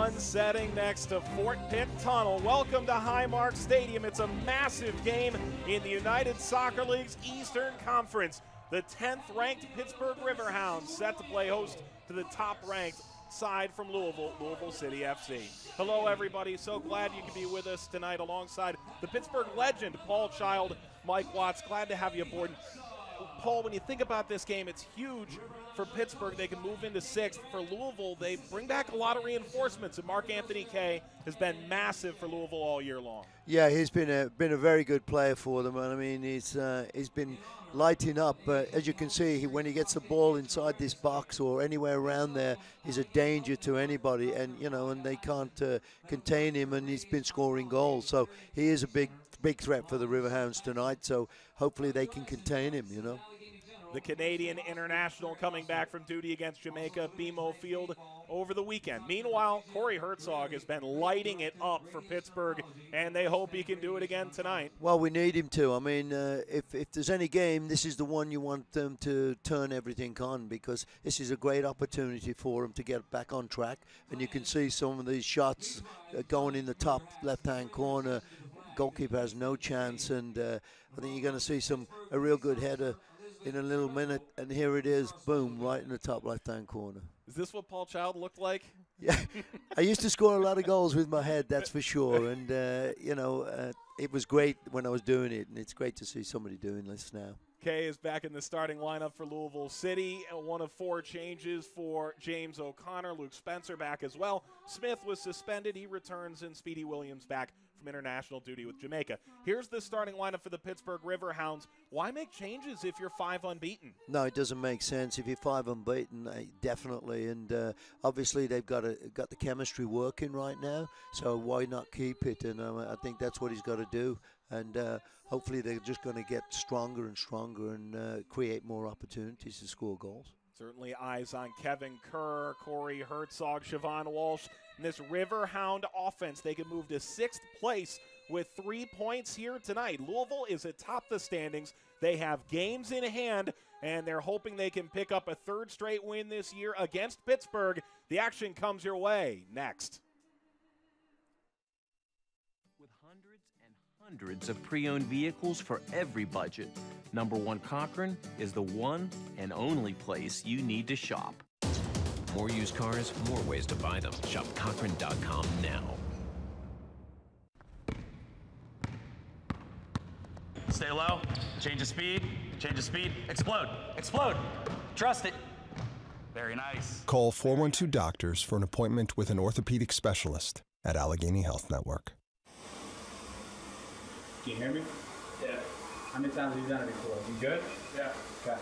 sun setting next to Fort Pitt Tunnel. Welcome to Highmark Stadium. It's a massive game in the United Soccer League's Eastern Conference. The 10th-ranked Pittsburgh Riverhounds set to play host to the top-ranked side from Louisville, Louisville City FC. Hello, everybody. So glad you could be with us tonight alongside the Pittsburgh legend, Paul Child, Mike Watts. Glad to have you aboard. Paul, when you think about this game, it's huge for Pittsburgh. They can move into sixth. For Louisville, they bring back a lot of reinforcements, and Mark Anthony Kaye has been massive for Louisville all year long. Yeah, he's been a very good player for them, and I mean he's been lighting up. But as you can see, when he gets the ball inside this box or anywhere around there, he's a danger to anybody, and and they can't contain him, and he's been scoring goals. So he is a big threat for the Riverhounds tonight. So hopefully they can contain him. The Canadian international coming back from duty against Jamaica, BMO Field, over the weekend. Meanwhile, Corey Herzog has been lighting it up for Pittsburgh, and they hope he can do it again tonight. Well, we need him to. I mean, if there's any game, this is the one you want them to turn everything on, because this is a great opportunity for them to get back on track. And you can see some of these shots going in the top left-hand corner. Goalkeeper has no chance, and I think you're going to see a real good header in a little minute, and here it is, boom, right in the top left-hand corner. Is this what Paul Child looked like? Yeah, I used to score a lot of goals with my head, that's for sure, and, it was great when I was doing it, and it's great to see somebody doing this now. Kaye is back in the starting lineup for Louisville City. One of 4 changes for James O'Connor. Luke Spencer back as well. Smith was suspended. He returns, and Speedy Williams back from international duty with Jamaica. Here's the starting lineup for the Pittsburgh Riverhounds. Why make changes if you're 5 unbeaten? No, it doesn't make sense. If you're 5 unbeaten, definitely. And obviously they've got the chemistry working right now, so why not keep it? And I think that's what he's got to do. And hopefully they're just going to get stronger and stronger and create more opportunities to score goals. Certainly eyes on Kevin Kerr, Corey Herzog, Siobhan Walsh. In this Riverhound offense, they can move to 6th place with 3 points here tonight. Louisville is atop the standings. They have games in hand, and they're hoping they can pick up a 3rd straight win this year against Pittsburgh. The action comes your way next. Hundreds of pre-owned vehicles for every budget. Number 1 Cochran is the one and only place you need to shop. More used cars, more ways to buy them. Shop Cochran.com now. Stay low, change of speed, explode, explode. Trust it. Very nice. Call 412-DOCTORS for an appointment with an orthopedic specialist at Allegheny Health Network. Can you hear me? Yeah. How many times have you done it before? You good? Yeah. Okay.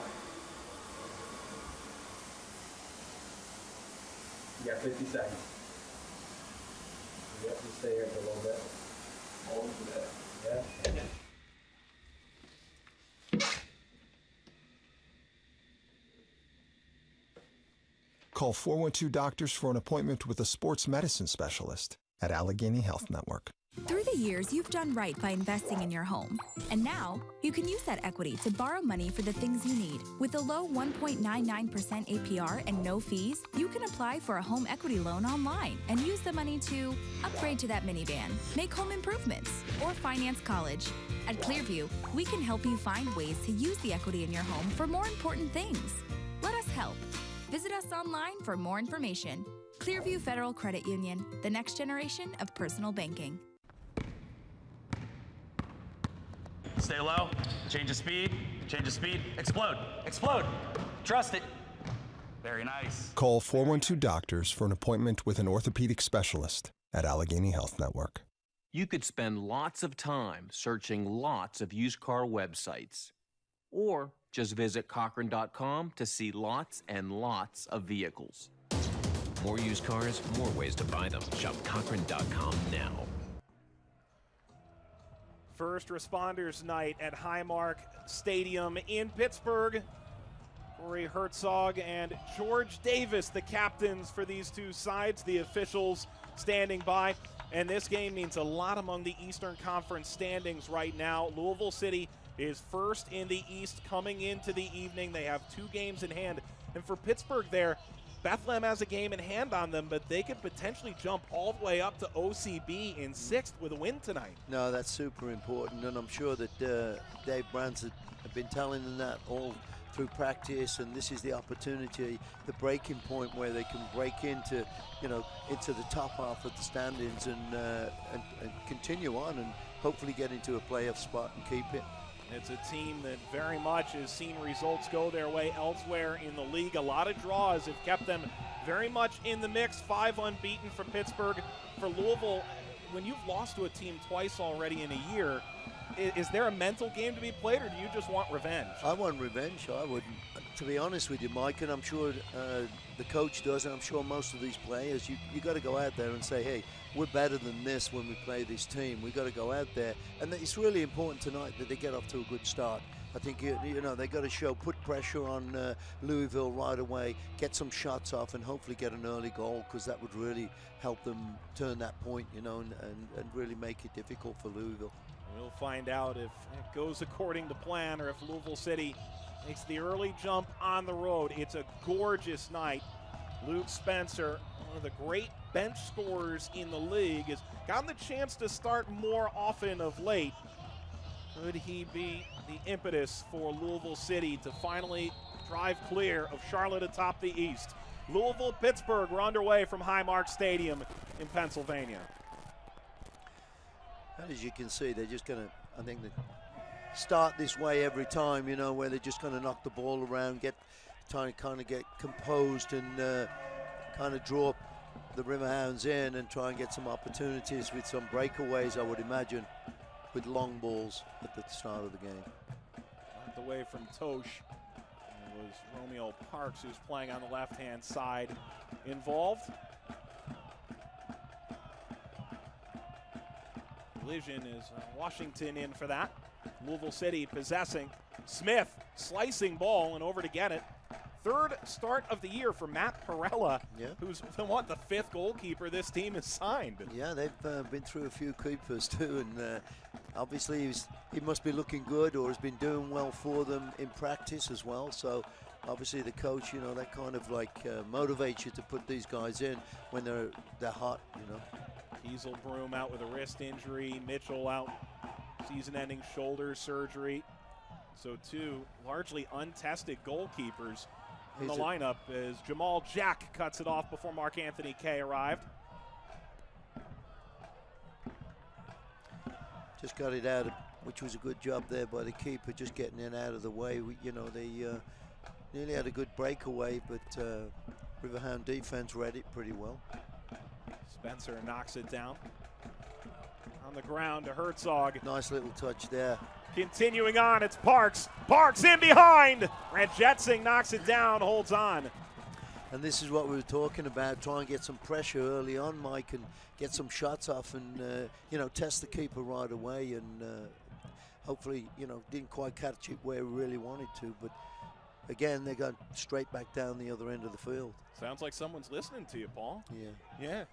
You got 50 seconds. You have to stay here for a little bit. Hold for that. Yeah. Call 412-DOCTORS for an appointment with a sports medicine specialist at Allegheny Health Network. Through the years, you've done right by investing in your home. And now, you can use that equity to borrow money for the things you need. With a low 1.99% APR and no fees, you can apply for a home equity loan online and use the money to upgrade to that minivan, make home improvements, or finance college. At Clearview, we can help you find ways to use the equity in your home for more important things. Let us help. Visit us online for more information. Clearview Federal Credit Union, the next generation of personal banking. Stay low, change of speed, explode, explode. Trust it. Very nice. Call 412-DOCTORS for an appointment with an orthopedic specialist at Allegheny Health Network. You could spend lots of time searching lots of used car websites. Or just visit Cochran.com to see lots and lots of vehicles. More used cars, more ways to buy them. Shop Cochran.com now. First Responders Night at Highmark Stadium in Pittsburgh. Corey Herzog and George Davis, the captains for these two sides, the officials standing by. And this game means a lot among the Eastern Conference standings right now. Louisville City is first in the East coming into the evening. They have 2 games in hand. And for Pittsburgh there, Bethlehem has a game in hand on them, but they could potentially jump all the way up to OCB in 6th with a win tonight. No, that's super important, and I'm sure that Dave Brands have been telling them that all through practice, and this is the opportunity, the breaking point where they can break into, into the top half of the standings and continue on and hopefully get into a playoff spot and keep it. It's a team that very much has seen results go their way elsewhere in the league. A lot of draws have kept them very much in the mix. 5 unbeaten for Pittsburgh. For Louisville, when you've lost to a team twice already in a year, is there a mental game to be played, or do you just want revenge? I want revenge. I would, to be honest with you, Mike, and I'm sure the coach does, and I'm sure most of these players, you got to go out there and say, hey, we're better than this when we play this team. We got to go out there, and it's really important tonight that they get off to a good start. I think they got to put pressure on Louisville right away, get some shots off, and hopefully get an early goal, because that would really help them turn that point, and really make it difficult for Louisville. We'll find out if it goes according to plan or if Louisville City makes the early jump on the road. It's a gorgeous night. Luke Spencer, one of the great bench scorers in the league, has gotten the chance to start more often of late. Could he be the impetus for Louisville City to finally drive clear of Charlotte atop the East? Louisville-Pittsburgh, we're underway from Highmark Stadium in Pennsylvania. As you can see, they're just going to, I think, they start this way every time, where they're just going to knock the ball around, trying to kind of get composed and kind of draw the Riverhounds in and try and get some opportunities with some breakaways, I would imagine, with long balls at the start of the game. Knocked away from Tosh. It was Romeo Parks, who's playing on the left-hand side, involved. Collision is Washington in for that. Louisville City possessing. Smith slicing ball and over to get it. Third start of the year for Matt Perella, who's the 5th goalkeeper this team has signed. Yeah, they've been through a few keepers too, and obviously he must be looking good or has been doing well for them in practice as well. So obviously the coach, that kind of motivates you to put these guys in when they're hot, Hieselbroom out with a wrist injury. Mitchell out, season-ending shoulder surgery. So 2 largely untested goalkeepers in the lineup as Jamal Jack cuts it off before Mark Anthony Kay arrived. Just got it out, which was a good job there by the keeper, just getting it out of the way. They nearly had a good breakaway, but Riverhound defense read it pretty well. Spencer knocks it down. On the ground to Herzog. Nice little touch there. Continuing on, it's Parks. Parks in behind. Ranjetsing knocks it down, holds on. And this is what we were talking about, try and get some pressure early on, Mike, and get some shots off and, test the keeper right away. And hopefully, didn't quite catch it where we really wanted to. But again, they got straight back down the other end of the field. Sounds like someone's listening to you, Paul. Yeah.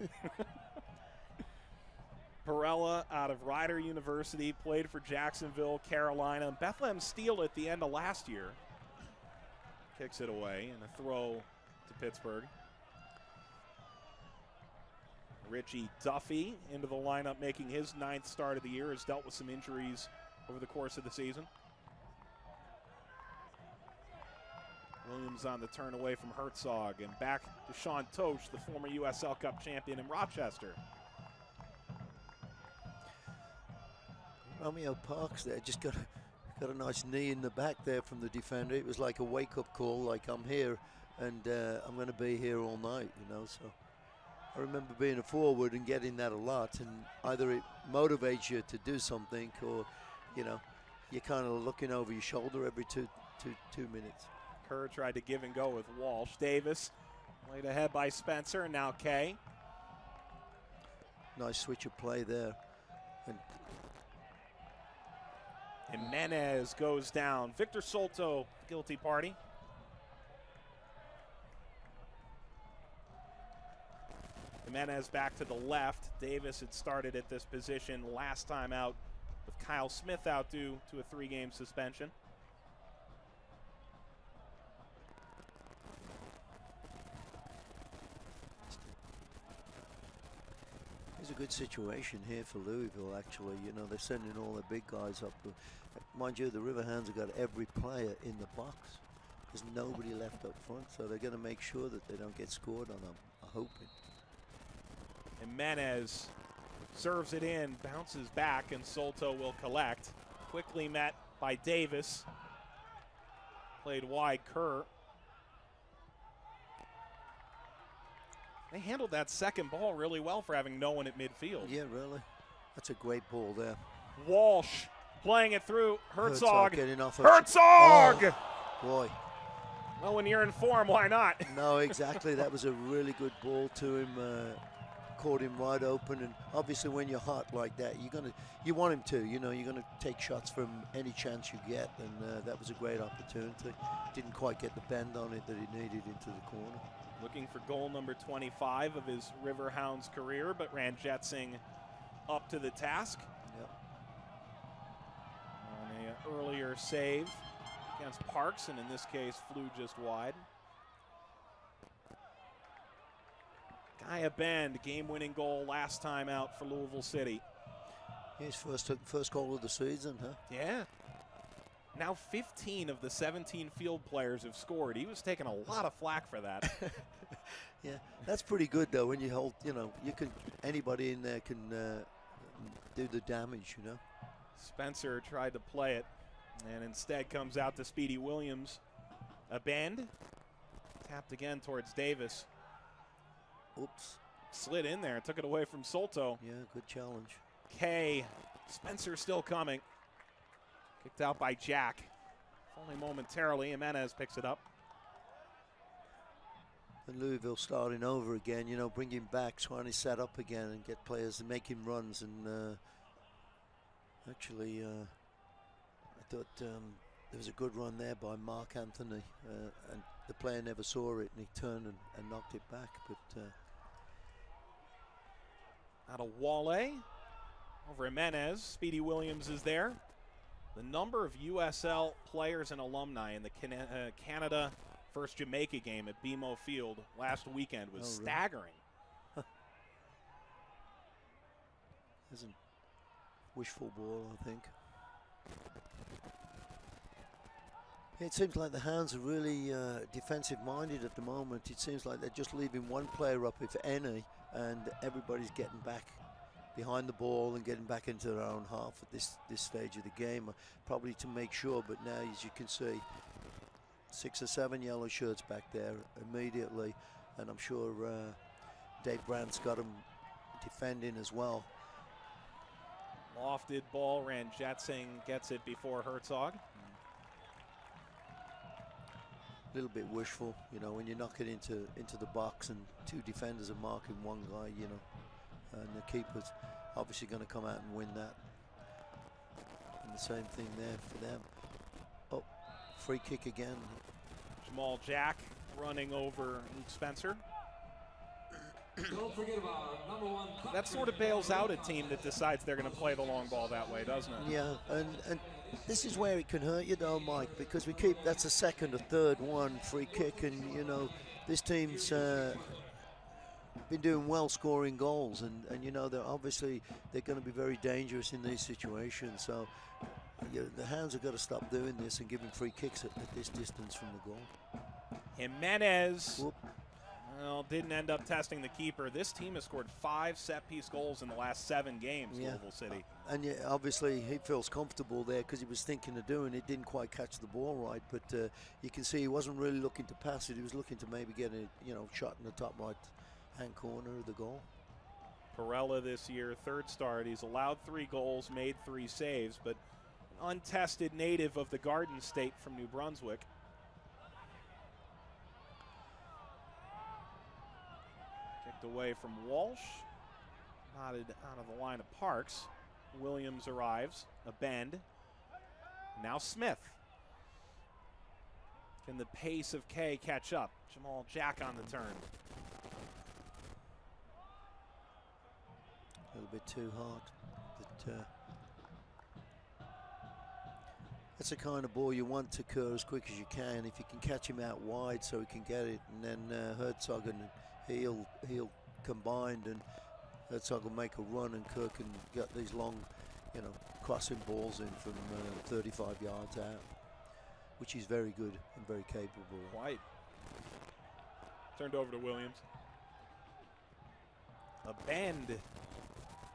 Perella out of Rider University, played for Jacksonville, Carolina. Bethlehem Steel at the end of last year. Kicks it away and a throw to Pittsburgh. Richie Duffy into the lineup, making his 9th start of the year, has dealt with some injuries over the course of the season. Williams on the turn away from Herzog, and back to Sean Tosh, the former USL Cup champion in Rochester. Romeo Parks there just got a nice knee in the back there from the defender. It was like a wake-up call, like I'm here and I'm going to be here all night, So I remember being a forward and getting that a lot, and either it motivates you to do something or, you're kind of looking over your shoulder every two minutes. Kerr tried to give and go with Walsh. Davis laid ahead by Spencer, and now Kay. Nice switch of play there. And Jimenez goes down. Victor Solto, guilty party. Jimenez back to the left. Davis had started at this position last time out, with Kyle Smith out due to a 3-game suspension. a good situation here for Louisville, actually. You know, they're sending all their big guys up. Mind you, the Riverhounds have got every player in the box. There's nobody left up front, so they're going to make sure that they don't get scored on them, I'm hoping. Jimenez serves it in, bounces back, and Solto will collect. Quickly met by Davis. Played wide, Kerr. They handled that second ball really well for having no one at midfield. Yeah, really. That's a great ball there. Walsh playing it through. Herzog. Getting off Herzog! Oh, boy. Well, when you're in form, why not? No, exactly. That was a really good ball to him. Caught him wide open, and obviously when you're hot like that, you want him to. You know, you're gonna take shots from any chance you get, and that was a great opportunity. Didn't quite get the bend on it that he needed into the corner. Looking for goal number 25 of his Riverhounds career, but ran Jetsing up to the task. Yep. On an earlier save against Parks, and in this case flew just wide. Guy Bend, game-winning goal last time out for Louisville City. His first goal of the season, huh? Yeah. Now 15 of the 17 field players have scored. He was taking a lot of flack for that. Yeah, that's pretty good though. When you hold, you know, anybody in there can do the damage, you know. Spencer tried to play it, and instead comes out to Speedy Williams. A bend, tapped again towards Davis. Oops. Slid in there, took it away from Solto. Yeah, good challenge. Kay, Spencer still coming. Kicked out by Jack. Only momentarily, Jimenez picks it up. And Louisville starting over again, you know, bringing back, trying to set up again and get players and making runs. And actually, I thought there was a good run there by Mark Anthony. And the player never saw it, and he turned and knocked it back. But out of Wale, over Jimenez. Speedy Williams is there. The number of USL players and alumni in the Canada First Jamaica game at BMO Field last weekend was staggering. Huh. Isn't wishful ball, I think. It seems like the Hounds are really defensive-minded at the moment. It seems like they're just leaving one player up, if any, and everybody's getting back behind the ball and getting back into their own half at this stage of the game, probably to make sure. But now, as you can see, 6 or 7 yellow shirts back there immediately, and I'm sure Dave Brandt's got them defending as well. Lofted ball, ran Jetsing, gets it before Herzog. A little bit wishful, you know, when you knock it into the box and 2 defenders are marking one guy, you know, and the keeper's obviously going to come out and win that. And the same thing there for them. Oh, free kick again. Jamal Jack running over Luke Spencer. Don't forget about number 1. That sort of bails out a team that decides they're going to play the long ball that way, doesn't it? Yeah, and this is where it can hurt you though, Mike, because that's a second or third one free kick, and you know this team's been doing well scoring goals, and you know they're going to be very dangerous in these situations. So the Hounds have got to stop doing this and giving free kicks at this distance from the goal. Jimenez. Whoop. Well, didn't end up testing the keeper. This team has scored 5 set-piece goals in the last 7 games, yeah. Louisville City. And yeah, obviously he feels comfortable there because he was thinking of doing it. Didn't quite catch the ball right, but you can see he wasn't really looking to pass it. He was looking to maybe get a shot in the top right-hand corner of the goal. Perella this year, 3rd start. He's allowed 3 goals, made 3 saves, but an untested native of the Garden State from New Brunswick. Away from Walsh, nodded out of the line of Parks. Williams arrives, a bend. Now Smith. Can the pace of Kay catch up? Jamal Jack on the turn. A little bit too hard, but that's the kind of ball you want to occur as quick as you can. If you can catch him out wide so he can get it, and then Herzog and he'll combined, and Herzog will make a run, and Kirk can get these long, crossing balls in from 35 yards out, which he's very good and very capable of. Quite. Turned over to Williams. A bend.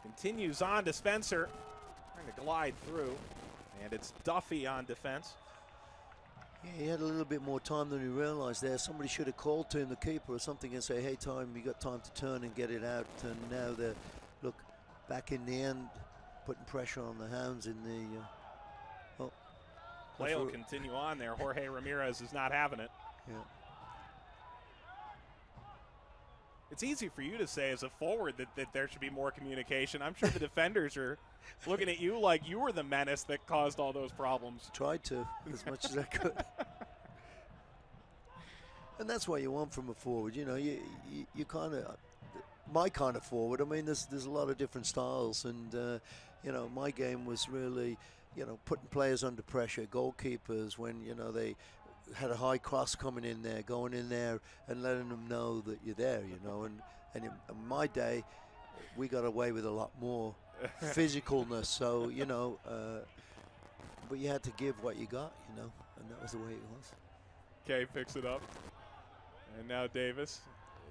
Continues on to Spencer. Trying to glide through. And it's Duffy on defense. Yeah, he had a little bit more time than he realized there. Somebody should have called to him, the keeper or something, and say, hey, you got time to turn and get it out. And now they're, back in the end, putting pressure on the Hounds in the... Play will continue on there. Jorge Ramirez is not having it. Yeah. It's easy for you to say as a forward that there should be more communication. I'm sure the defenders are looking at you like you were the menace that caused all those problems. Tried to, as much as I could. And that's what you want from a forward. You kind of, my kind of forward. I mean, there's a lot of different styles, and my game was really, putting players under pressure, goalkeepers when they had a high cross coming in there, going in there and letting them know that you're there, and in my day, we got away with a lot more physicalness, so, but you had to give what you got, and that was the way it was. Kay picks it up, and now Davis.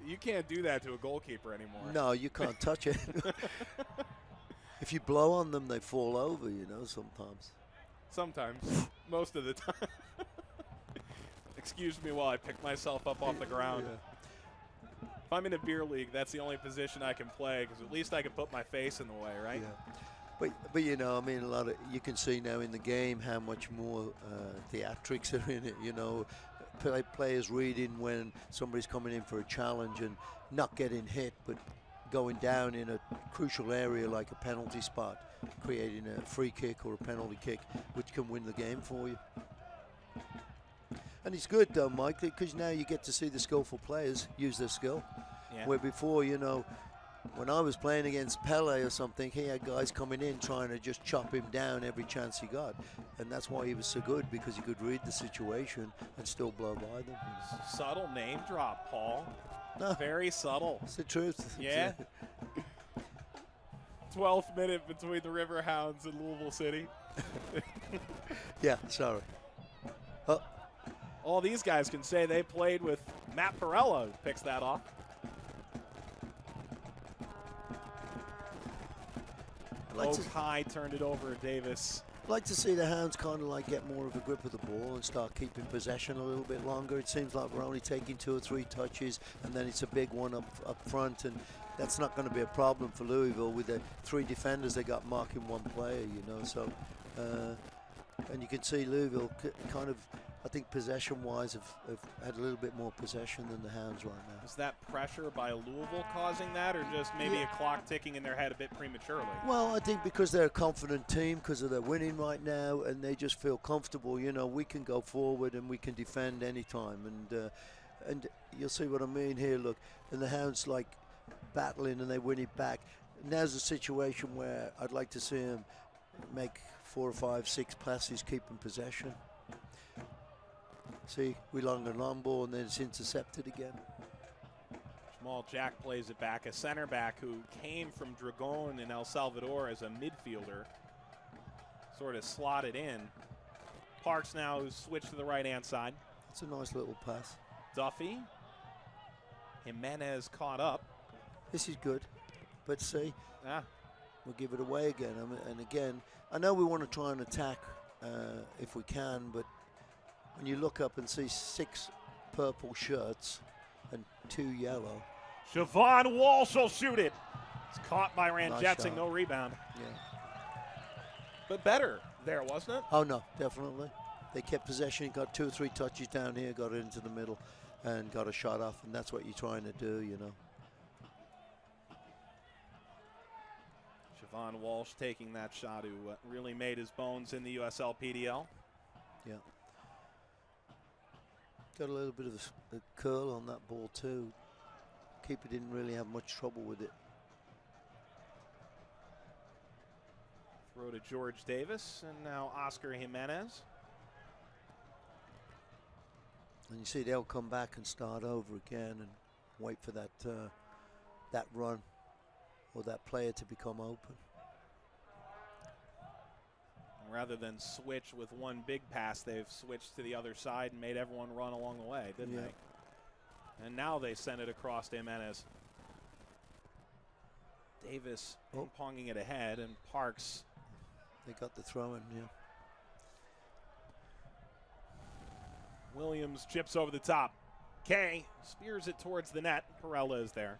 You can't do that to a goalkeeper anymore. No, you can't touch it. If you blow on them, they fall over, sometimes. Sometimes. Most of the time. Excuse me while I pick myself up off the ground. Yeah. If I'm in a beer league, that's the only position I can play, because at least I can put my face in the way, right? Yeah. But I mean, a lot of, you can see now in the game how much more theatrics are in it, players reading when somebody's coming in for a challenge and not getting hit, but going down in a crucial area like a penalty spot, creating a free kick or a penalty kick, which can win the game for you. And it's good, though, Mike, because now you get to see the skillful players use their skill. Yeah. Where before, when I was playing against Pele or something, he had guys coming in trying to just chop him down every chance he got. And that's why he was so good, because he could read the situation and still blow by them. Subtle name drop, Paul. No. Very subtle. It's the truth. Yeah. 12th minute between the Riverhounds and Louisville City. Yeah, sorry. Oh. All these guys can say they played with Matt Perella, who picks that off. High turned it over to Davis. I'd like to see the Hounds kind of get more of a grip of the ball and start keeping possession a little bit longer. It seems like we're only taking 2 or 3 touches, and then it's a big one up front, and that's not going to be a problem for Louisville with the 3 defenders they got marking 1 player, So, and you can see Louisville kind of, I think possession-wise, have had a little bit more possession than the Hounds right now. Is that pressure by Louisville causing that, or just maybe a clock ticking in their head a bit prematurely? Well, I think because they're a confident team, because of their winning right now, and they just feel comfortable. We can go forward and we can defend anytime, and you'll see what I mean here. Look, and the Hounds battling and they win it back. Now's a situation where I'd like to see them make 4 or 5, 6 passes, keeping possession. See, we long a long ball and then it's intercepted again. Jamal Jack plays it back, a center back who came from Dragon in El Salvador as a midfielder. Sort of slotted in. Parks now who's switched to the right-hand side. It's a nice little pass. Duffy. Jimenez caught up. This is good, but see, we'll give it away again. And again, I know we want to try and attack if we can, but when you look up and see 6 purple shirts and 2 yellow. Siobhan Walsh will shoot it. It's caught by Rand Jetsing, no rebound. Yeah. But better there, wasn't it? Oh, no, definitely. They kept possession, got 2 or 3 touches down here, got it into the middle, and got a shot off, and that's what you're trying to do, Siobhan Walsh taking that shot, who really made his bones in the USL PDL. Yeah. Got a little bit of a curl on that ball too. Keeper didn't really have much trouble with it. Throw to George Davis, and now Oscar Jimenez. And you see they'll come back and start over again and wait for that that run. or that player to become open. Rather than switch with one big pass, they've switched to the other side and made everyone run along the way, didn't they? And now they send it across to Jimenez. Davis ping-ponging it ahead, and Parks. They got the throw in, yeah. Williams chips over the top. Kay spears it towards the net. Perella is there.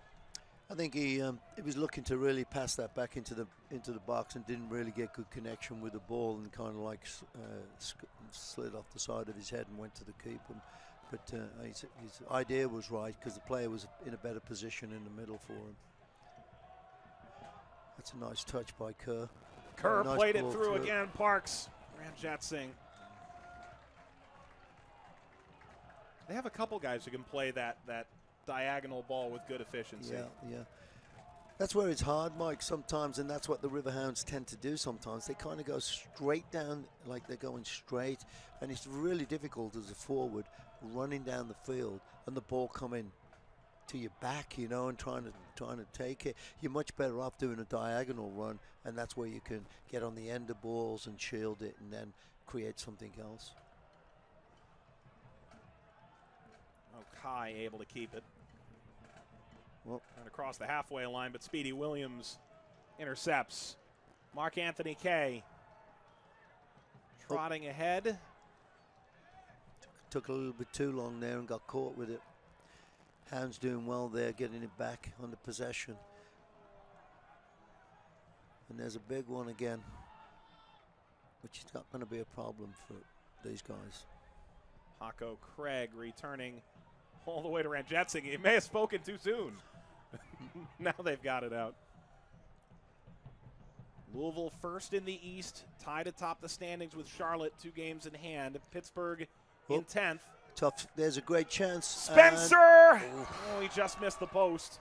I think he was looking to really pass that back into the box and didn't really get good connection with the ball, and kind of like slid off the side of his head and went to the keeper. But his idea was right because the player was in a better position in the middle for him. That's a nice touch by Kerr. Kerr nice played it through again. Parks. Ranjit Singh. They have a couple guys who can play that diagonal ball with good efficiency. Yeah. That's where it's hard, Mike, sometimes, and that's what the Riverhounds tend to do sometimes. They kind of go straight down, like they're going straight, and it's really difficult as a forward running down the field and the ball coming to your back, you know, and trying to take it. You're much better off doing a diagonal run, and that's where you can get on the end of balls and shield it and then create something else. Kai able to keep it. Well, and across the halfway line, but Speedy Williams intercepts. Mark Anthony Kay trotting ahead. Took a little bit too long there and got caught with it. Hounds doing well there, getting it back under possession. And there's a big one again, which is not going to be a problem for these guys. Paco Craig returning all the way to Ranjit Singh. He may have spoken too soon. Now they've got it out. Louisville first in the East, tied atop the standings with Charlotte, 2 games in hand. Pittsburgh in 10th. Tough. There's a great chance. Spencer! Oh, he just missed the post.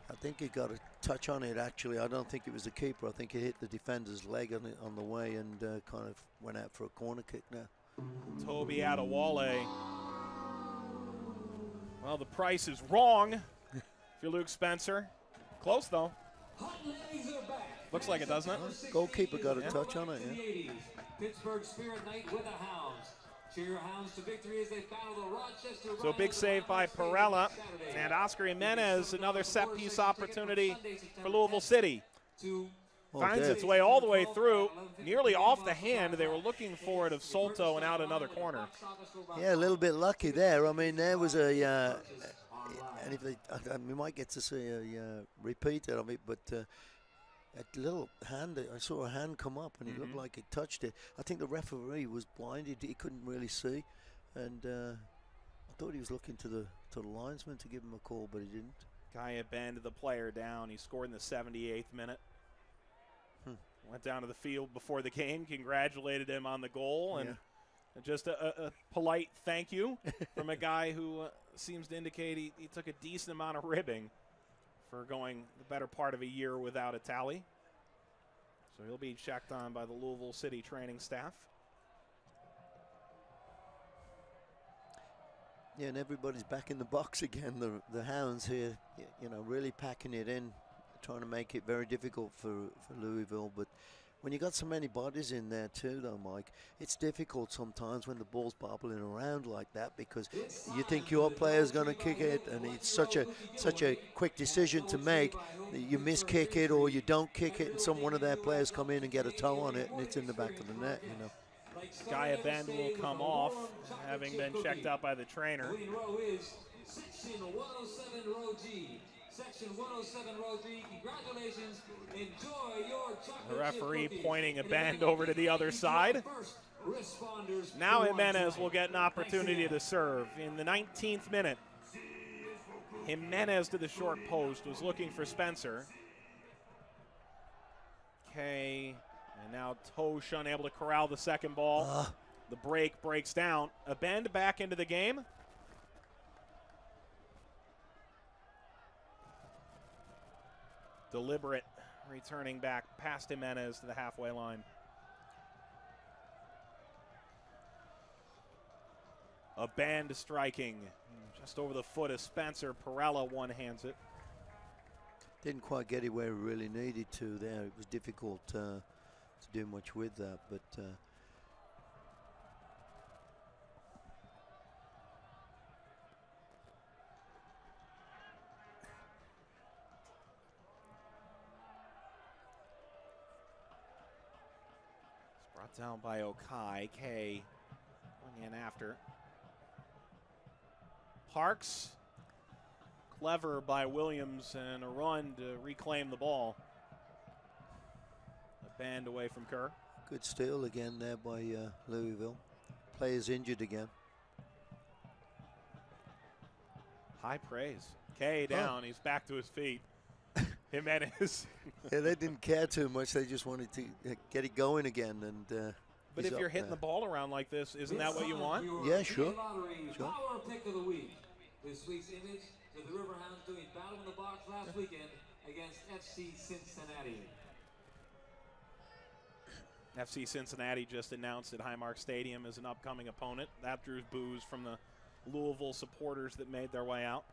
I think he got a touch on it, actually. I don't think it was the keeper. I think it hit the defender's leg on the way and kind of went out for a corner kick now. Toby Adewale. Well, the price is wrong if you're Luke Spencer. Close, though. Looks like it, doesn't it? Goalkeeper got a touch on it, yeah. Pittsburgh Spirit Night with the Hounds. Cheer your Hounds to victory as they battle the Rochester Rhinos. So big save by Perella. And Oscar Jimenez, another set-piece opportunity for Louisville City. Finds its way all the way through, nearly off the hand. They were looking for it of Solto and out another corner. Yeah, a little bit lucky there. I mean, there was a, and if they, we might get to see a repeat of it, but a little hand, I saw a hand come up and it looked like it touched it. I think the referee was blinded; he couldn't really see, and I thought he was looking to the linesman to give him a call, but he didn't. Guy abandoned the player down. He scored in the 78th minute. Went down to the field before the game, congratulated him on the goal, and just a polite thank you from a guy who seems to indicate he took a decent amount of ribbing for going the better part of a year without a tally. So he'll be checked on by the Louisville City training staff. Yeah, and everybody's back in the box again. The Hounds here, you know, really packing it in, trying to make it very difficult for Louisville. But when you got so many bodies in there too, though, Mike, it's difficult sometimes when the ball's bobbling around like that, because you think your player's going to kick it, and it's such a quick decision to make. You miss kick it or you don't kick it, and one of their players come in and get a toe on it, and it's in the back of the net, you know. Gaia Bend will come off, having been checked out by the trainer. Section 107 row G. Section 107 row G. Congratulations. Enjoy your chocolate. The referee pointing a band over to the other side. Now Jimenez will get an opportunity to serve. In the 19th minute, Jimenez to the short post, was looking for Spencer. Okay, and now Tosh unable to corral the second ball. The break breaks down. A bend back into the game. Deliberate returning back past Jimenez to the halfway line. A band striking just over the foot of Spencer. Perella one-hands it. Didn't quite get it where he really needed to there. It was difficult to do much with that, but It's brought down by Okai. Kay going in after. Parks. Clever by Williams and a run to reclaim the ball. A band away from Kerr. Good steal again there by Louisville. Players injured again. High praise. Kay down. He's back to his feet. Jimenez. Yeah, they didn't care too much. They just wanted to get it going again. And but if you're hitting the ball around like this, isn't that what you want? Yeah, sure. Power pick of the week. This week's image of the Riverhounds doing battle in the box last weekend against FC Cincinnati. FC Cincinnati just announced at Highmark Stadium as an upcoming opponent. That drew boos from the Louisville supporters that made their way out.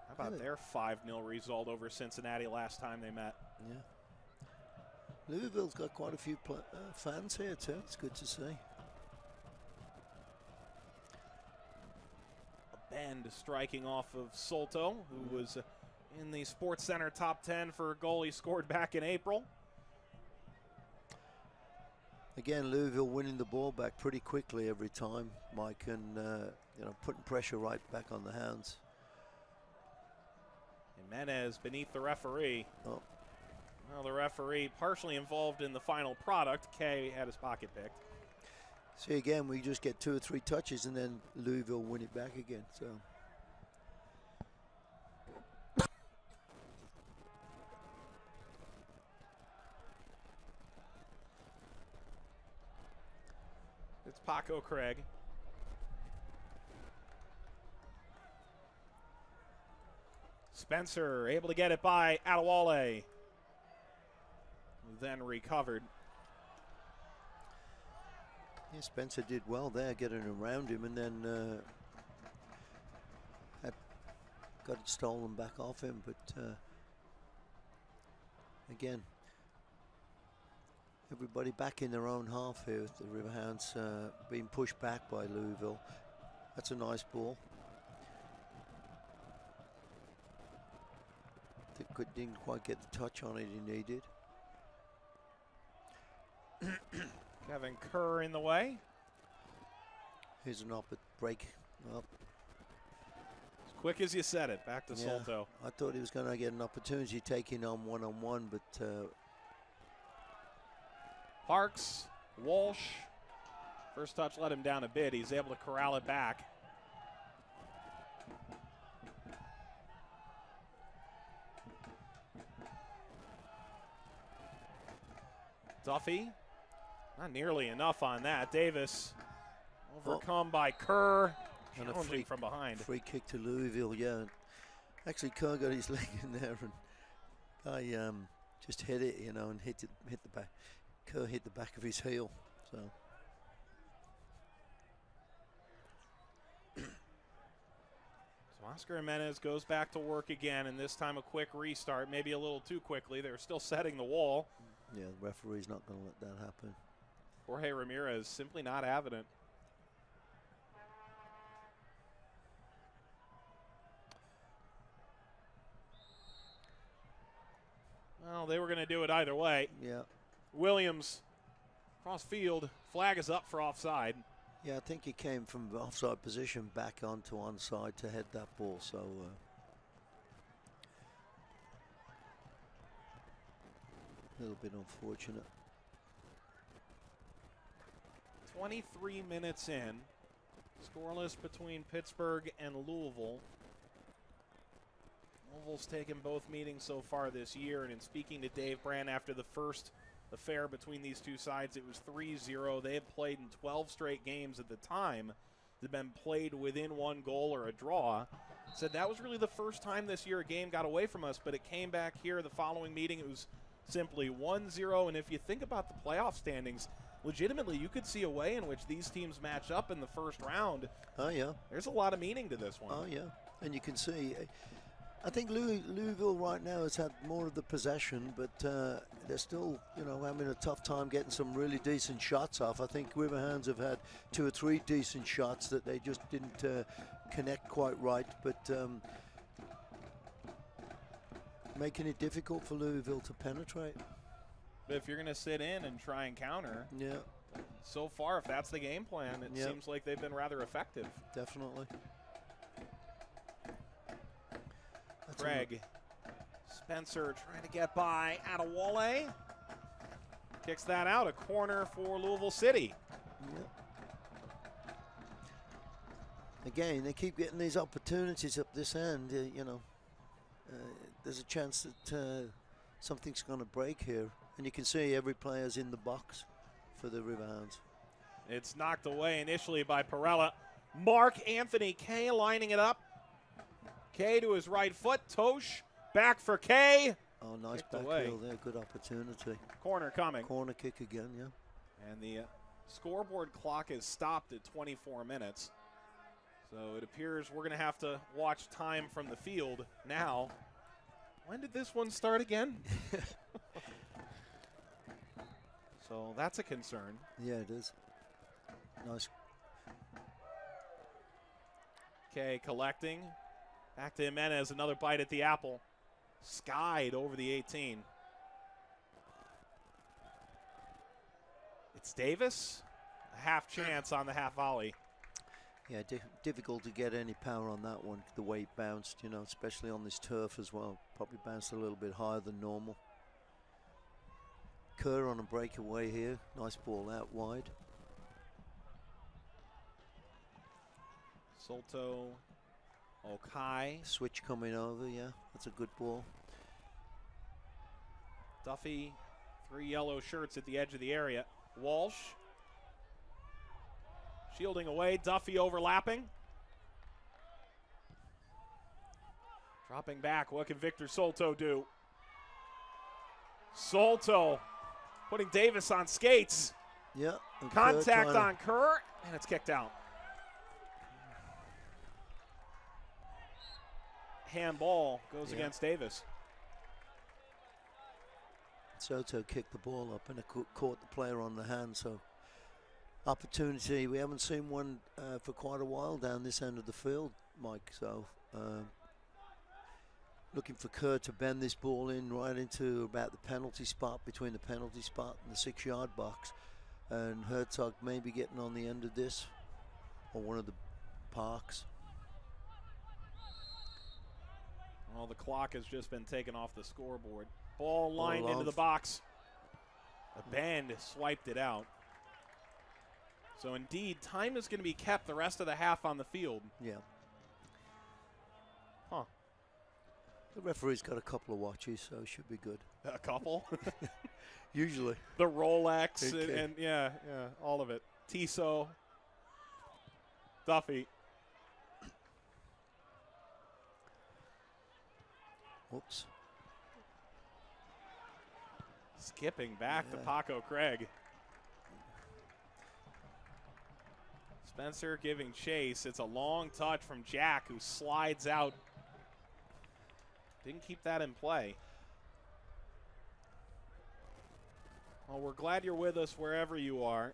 How about their 5-0 result over Cincinnati last time they met? Yeah. Louisville's got quite a few fans here too. It's good to see. A bend striking off of Solto, who was in the Sports Center top 10 for a goal he scored back in April. Again, Louisville winning the ball back pretty quickly every time, Mike, and putting pressure right back on the Hounds. Jimenez beneath the referee. Oh. Well, the referee partially involved in the final product. Kay had his pocket picked. See, again, we just get 2 or 3 touches and then Louisville win it back again. So. It's Paco Craig. Spencer able to get it by Adewale. Then recovered. Yeah, Spencer did well there, getting around him, and then got it stolen back off him. But again, everybody back in their own half here with the Riverhounds being pushed back by Louisville. That's a nice ball. Didn't quite get the touch on it he needed. Kevin Kerr in the way. Here's an up break. Up. As quick as you said it, back to Solto. I thought he was going to get an opportunity taking on one-on-one, but Parks, Walsh. First touch let him down a bit. He's able to corral it back. Duffy, not nearly enough on that. Davis overcome by Kerr, challenging from behind. Free kick to Louisville, yeah. Actually, Kerr got his leg in there, and I just hit it, and hit the back. Kerr hit the back of his heel, so. So Oscar Jimenez goes back to work again, and this time a quick restart, maybe a little too quickly. They're still setting the wall. Yeah, the referee's not going to let that happen. Jorge Ramirez simply not having it. Well, they were going to do it either way. Yeah. Williams, cross field, flag is up for offside. Yeah, I think he came from the offside position back onto onside to head that ball, so. A little bit unfortunate. 23 minutes in. Scoreless between Pittsburgh and Louisville. Louisville's taken both meetings so far this year, and in speaking to Dave Brand after the first affair between these two sides, it was 3-0. They had played in 12 straight games at the time. They'd been played within 1 goal or a draw. Said that was really the first time this year a game got away from us, but it came back here the following meeting. It was simply 1-0, and if you think about the playoff standings, legitimately you could see a way in which these teams match up in the first round. Oh, yeah. There's a lot of meaning to this one. Oh, yeah. And you can see I think Louisville right now has had more of the possession, but they're still, having a tough time getting some really decent shots off. I think Riverhounds have had 2 or 3 decent shots that they just didn't connect quite right, but making it difficult for Louisville to penetrate. But if you're going to sit in and try and counter, so far, if that's the game plan, it seems like they've been rather effective. Definitely. Craig. Spencer trying to get by Adewale. Kicks that out. A corner for Louisville City. Yep. Again, they keep getting these opportunities up this end. There's a chance that something's going to break here. And you can see every player's in the box for the Riverhounds. It's knocked away initially by Perella. Mark Anthony Kay lining it up. Kay to his right foot. Tosh back for Kay. Oh, nice Kicked back away. heel there. Good opportunity. Corner coming. Corner kick again, yeah. And the scoreboard clock is stopped at 24 minutes. So it appears we're going to have to watch time from the field now. When did this one start again? So that's a concern. Yeah, it is. Nice. Okay, collecting. Back to Jimenez, another bite at the apple. Skied over the 18. It's Davis. A half chance on the half volley. Yeah, difficult to get any power on that one, the way it bounced, especially on this turf as well. Probably bounced a little bit higher than normal. Kerr on a breakaway here. Nice ball out wide. Solto, Okai. Switch coming over, yeah. That's a good ball. Duffy, 3 yellow shirts at the edge of the area. Walsh. Shielding away, Duffy overlapping. Dropping back, what can Victor Solto do? Solto putting Davis on skates. Yeah. Contact on Kerr, and it's kicked out. Handball goes against Davis. Soto kicked the ball up and it caught the player on the hand, so opportunity. We haven't seen one for quite a while down this end of the field, Mike, so looking for Kerr to bend this ball in right into about the penalty spot, between the penalty spot and the 6-yard box, and Herzog maybe getting on the end of this, or one of the parks. Well, the clock has just been taken off the scoreboard. Ball lined into the box. A band swiped it out. So indeed, time is going to be kept the rest of the half on the field. Yeah. Huh. The referee's got a couple of watches, so it should be good. A couple? Usually. The Rolex and yeah, all of it. Tissot. Duffy. Whoops. Skipping back to Paco Craig. Spencer giving chase. It's a long touch from Jack, who slides out. Didn't keep that in play. Well, we're glad you're with us wherever you are.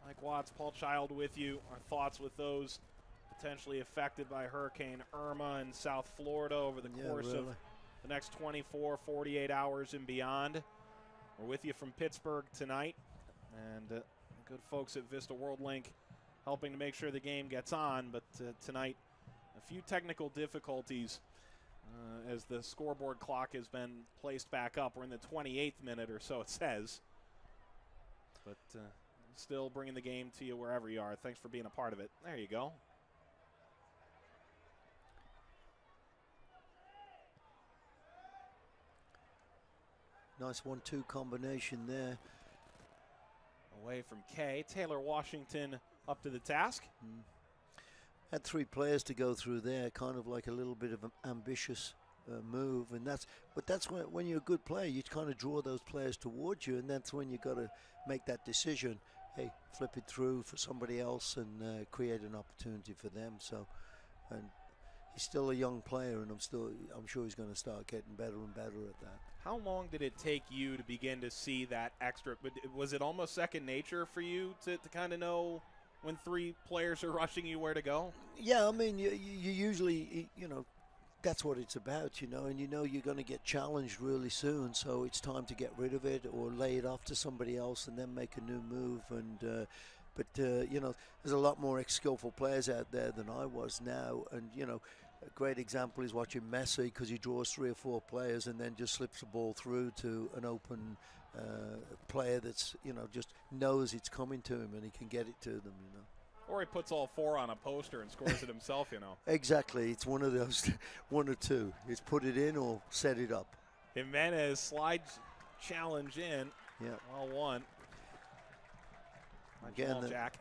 Mike Watts, Paul Child with you. Our thoughts with those potentially affected by Hurricane Irma in South Florida over the course of the next 24, 48 hours and beyond. We're with you from Pittsburgh tonight. And the good folks at Vista World Link helping to make sure the game gets on. But tonight, a few technical difficulties as the scoreboard clock has been placed back up. We're in the 28th minute or so, it says. But still bringing the game to you wherever you are. Thanks for being a part of it. There you go. Nice 1-2 combination there. Away from Kay. Taylor Washington up to the task. Had 3 players to go through there, kind of like a little bit of an ambitious move, and that's when you're a good player, you kind of draw those players towards you, and that's when you got to make that decision. Hey, flip it through for somebody else and create an opportunity for them. So, and he's still a young player, and I'm sure he's going to start getting better and better at that. How long did it take you to begin to see that extra? Was it almost second nature for you to kind of know when 3 players are rushing you where to go? Yeah, I mean, you usually, that's what it's about, and you're going to get challenged really soon, so it's time to get rid of it or lay it off to somebody else and then make a new move. And but there's a lot more skillful players out there than I was now, and a great example is watching Messi, because he draws 3 or 4 players and then just slips the ball through to an open player that's just knows it's coming to him and he can get it to them. Or he puts all 4 on a poster and scores it himself. Exactly, it's one of those, 1 or 2. It's put it in or set it up. Jimenez slides challenge in. Yeah. Well won. Again, Jack.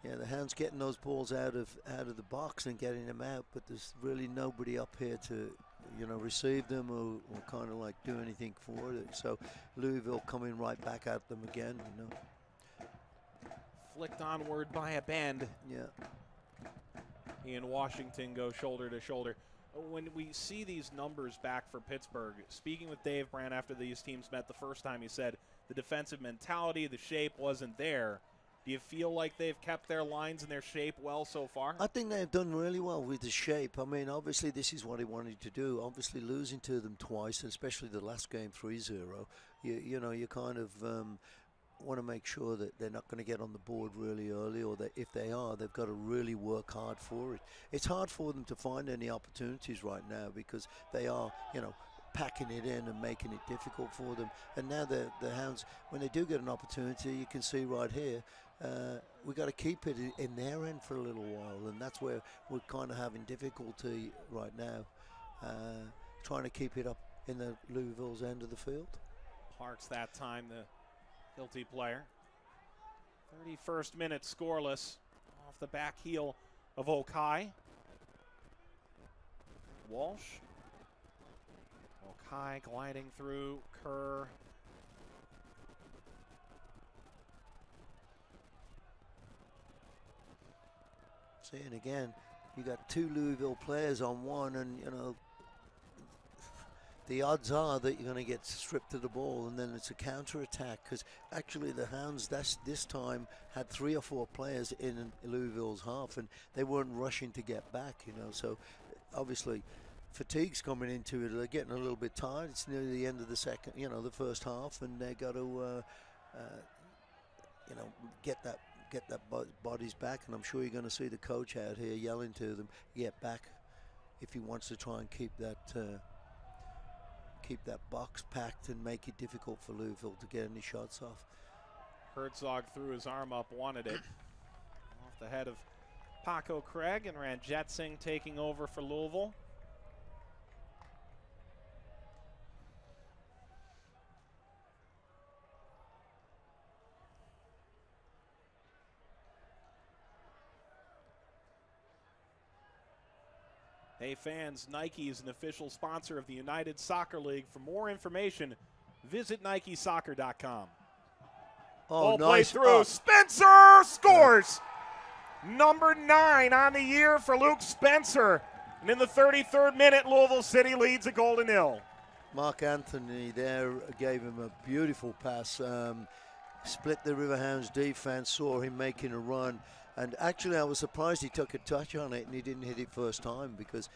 Yeah, the Hounds getting those balls out of the box and getting them out, but there's really nobody up here to, receive them or kind of like do anything for it. So Louisville coming right back at them again. Flicked onward by a bend. Yeah. He and Washington go shoulder to shoulder. When we see these numbers back for Pittsburgh, speaking with Dave Brandt after these teams met the first time, he said the defensive mentality, the shape wasn't there. Do you feel like they've kept their lines and their shape well so far? I think they've done really well with the shape. I mean, obviously this is what he wanted to do. Obviously losing to them twice, especially the last game 3-0, you kind of want to make sure that they're not going to get on the board really early, or that if they are, they've got to really work hard for it. It's hard for them to find any opportunities right now because they are, packing it in and making it difficult for them. And now the Hounds, when they do get an opportunity, you can see right here, we've got to keep it in their end for a little while, and that's where we're kind of having difficulty right now, trying to keep it up in the Louisville's end of the field. Parks that time, the guilty player. 31st minute scoreless off the back heel of Okai. Walsh. Okai gliding through. Kerr. And again, you got 2 Louisville players on one, and the odds are that you're going to get stripped of the ball, and then it's a counter attack, because actually the Hounds this time had 3 or 4 players in Louisville's half, and they weren't rushing to get back, so obviously fatigue's coming into it. They're getting a little bit tired. It's near the end of the the first half, and they got to get that bodies back, and I'm sure you're going to see the coach out here yelling to them, get back, if he wants to try and keep that box packed and make it difficult for Louisville to get any shots off. Herzog threw his arm up, wanted it. Off the head of Paco Craig, and Ranjit Singh taking over for Louisville. Hey fans, Nike is an official sponsor of the United Soccer League. For more information, visit NikeSoccer.com. Oh, ball nice. Played through. Spencer scores! Number 9 on the year for Luke Spencer. And in the 33rd minute, Louisville City leads 1-0. Mark Anthony there gave him a beautiful pass. Split the Riverhounds defense, saw him making a run. And actually, I was surprised he took a touch on it and he didn't hit it first time, because,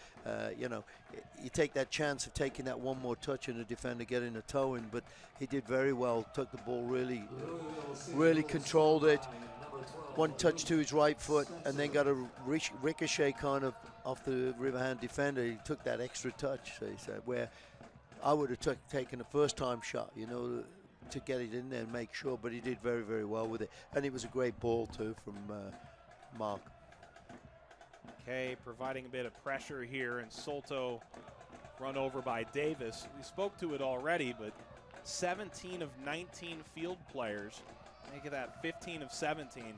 you take that chance of taking that one more touch and the defender getting a toe in, but he did very well, took the ball really controlled it. One touch to his right foot and then got a ricochet kind of off the Riverhound defender. He took that extra touch, so he said, where I would have taken a first-time shot, to get it in there and make sure, but he did very, very well with it. And it was a great ball, too, from Mark. Okay, providing a bit of pressure here, and Solto run over by Davis. We spoke to it already, but 17 of 19 field players, make it that 15 of 17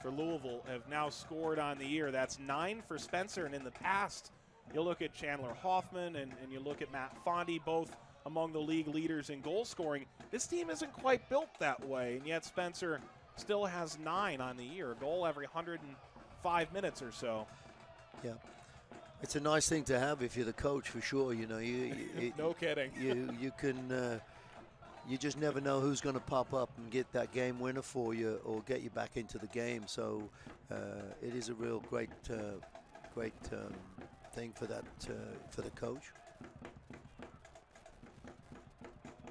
for Louisville, have now scored on the year. That's 9 for Spencer, and in the past, you look at Chandler Hoffman and you look at Matt Fondy, both among the league leaders in goal scoring. This team isn't quite built that way, and yet Spencer still has 9 on the year, a goal every 105 minutes or so. Yeah. It's a nice thing to have if you're the coach, for sure. You know, no kidding. You can. You just never know who's going to pop up and get that game winner for you or get you back into the game. So it is a real great thing for that for the coach.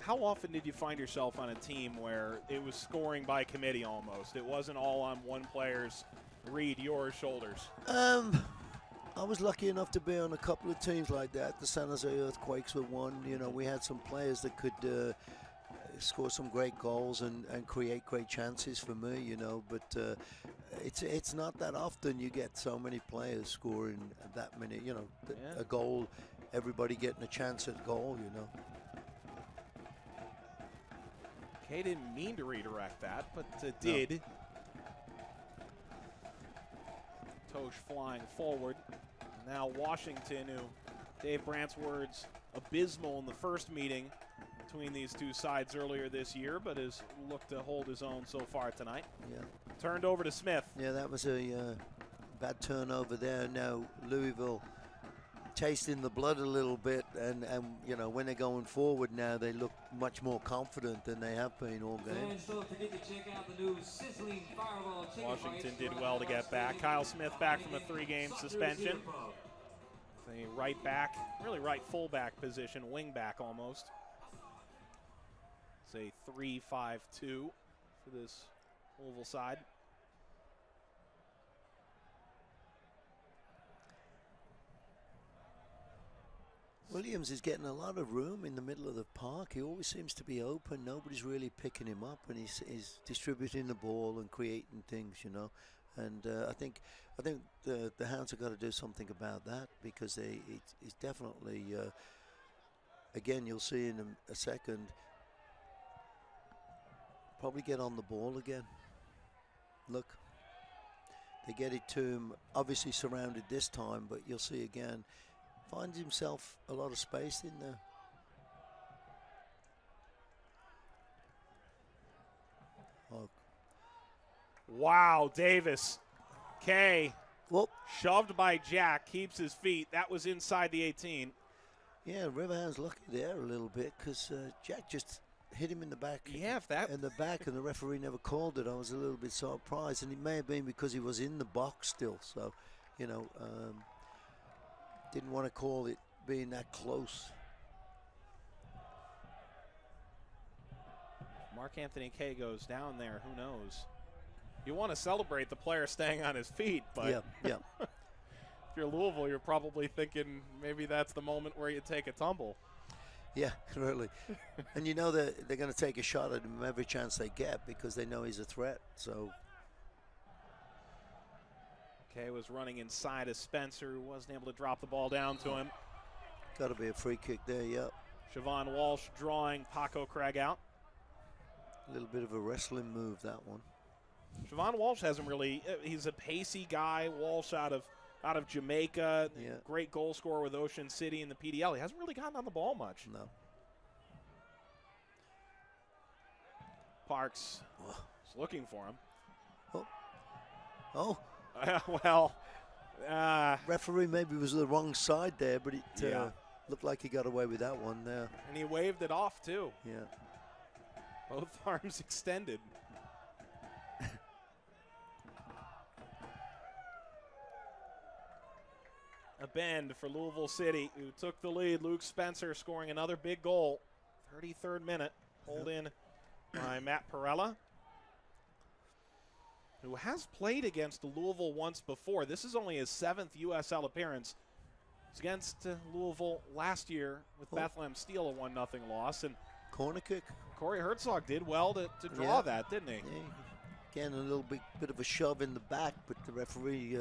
How often did you find yourself on a team where it was scoring by committee almost? It wasn't all on one player's read, yours, shoulders. I was lucky enough to be on a couple of teams like that. The San Jose Earthquakes were one. You know, we had some players that could score some great goals and create great chances for me, you know. But it's not that often you get so many players scoring that many, you know, a goal, everybody getting a chance at goal, you know. Kay didn't mean to redirect that, but did. Tosh flying forward. Now Washington, who Dave Brandt's words, abysmal in the first meeting between these two sides earlier this year, but has looked to hold his own so far tonight. Yeah. Turned over to Smith. Yeah, that was a bad turnover there. Now Louisville tasting the blood a little bit, and you know, when they're going forward now, they look much more confident than they have been all game. Washington did well to get back. Kyle Smith back from a 3-game suspension. A right back, really right fullback position, wing back almost. It's a 3-5-2 for this Louisville side. Williams is getting a lot of room in the middle of the park. He always seems to be open. Nobody's really picking him up, and he's distributing the ball and creating things, you know. And I think the Hounds have got to do something about that, because it's definitely, again, you'll see in a second, probably get on the ball again. Look, they get it to him, obviously surrounded this time, but you'll see again, finds himself a lot of space in there. Oh. Wow, Davis. Kay. Whoop. Shoved by Jack, keeps his feet. That was inside the 18. Yeah, Riverhounds lucky there a little bit, because Jack just hit him in the back. Yeah, if that. In the back, and the referee never called it. I was a little bit surprised, and it may have been because he was in the box still. So, you know, didn't want to call it being that close. Mark Anthony Kay goes down there. Who knows? You want to celebrate the player staying on his feet, but yeah. If you're Louisville, you're probably thinking maybe that's the moment where you take a tumble. Yeah, really. And you know that they're going to take a shot at him every chance they get, because they know he's a threat. So Kay was running inside of Spencer, who wasn't able to drop the ball down to him. Got to be a free kick there, yeah. Siobhan Walsh drawing Paco Craig out. A little bit of a wrestling move, that one. Siobhan Walsh hasn't really, he's a pacey guy. Walsh out of Jamaica, great goal scorer with Ocean City in the PDL. He hasn't really gotten on the ball much. No. Parks is looking for him. Oh. Well, referee maybe was the wrong side there, but it looked like he got away with that one there. And he waved it off too. Yeah. Both arms extended. A bend for Louisville City, who took the lead. Luke Spencer scoring another big goal. 33rd minute, pulled in by Matt Perella, who has played against Louisville once before. This is only his 7th USL appearance. It's against Louisville last year with Bethlehem Steel, a 1-0 loss. And corner kick. Corey Herzog did well to draw that, didn't he? Yeah. Again, a little bit of a shove in the back, but the referee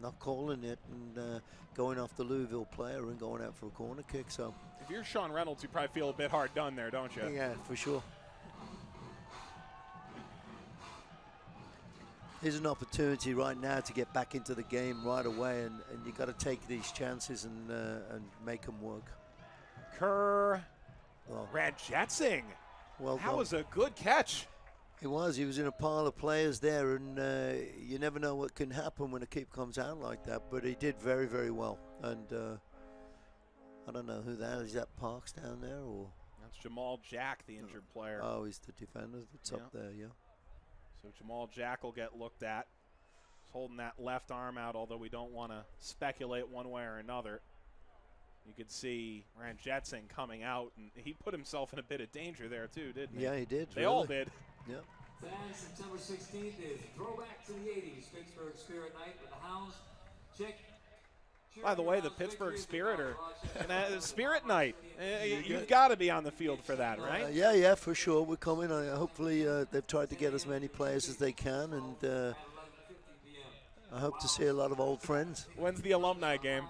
not calling it and going off the Louisville player and going out for a corner kick. So if you're Sean Reynolds, you probably feel a bit hard done there, don't you? Yeah, for sure. Here's an opportunity right now to get back into the game right away, and you got to take these chances and make them work. Kerr, Radjetsing. Well, that was a good catch. He was. He was in a pile of players there, and you never know what can happen when a keeper comes out like that. But he did very, very well. And I don't know who that is. Is that Parks down there, or? That's Jamal Jack, the injured player. Oh, he's the defender that's up there, yeah. So Jamal Jack will get looked at. He's holding that left arm out, although we don't want to speculate one way or another. You could see Rand Jetson coming out, and he put himself in a bit of danger there too, didn't he? Yeah, he did. They all did. Yeah. Saturday, September 16th is Throwback to the 80s, Pittsburgh Spirit Night with the Hounds. Check. By the way, the Pittsburgh Spirit are Spirit Night. You've got to be on the field for that, right? Yeah, for sure. We're coming. Hopefully, they've tried to get as many players as they can, and I hope to see a lot of old friends. When's the alumni game?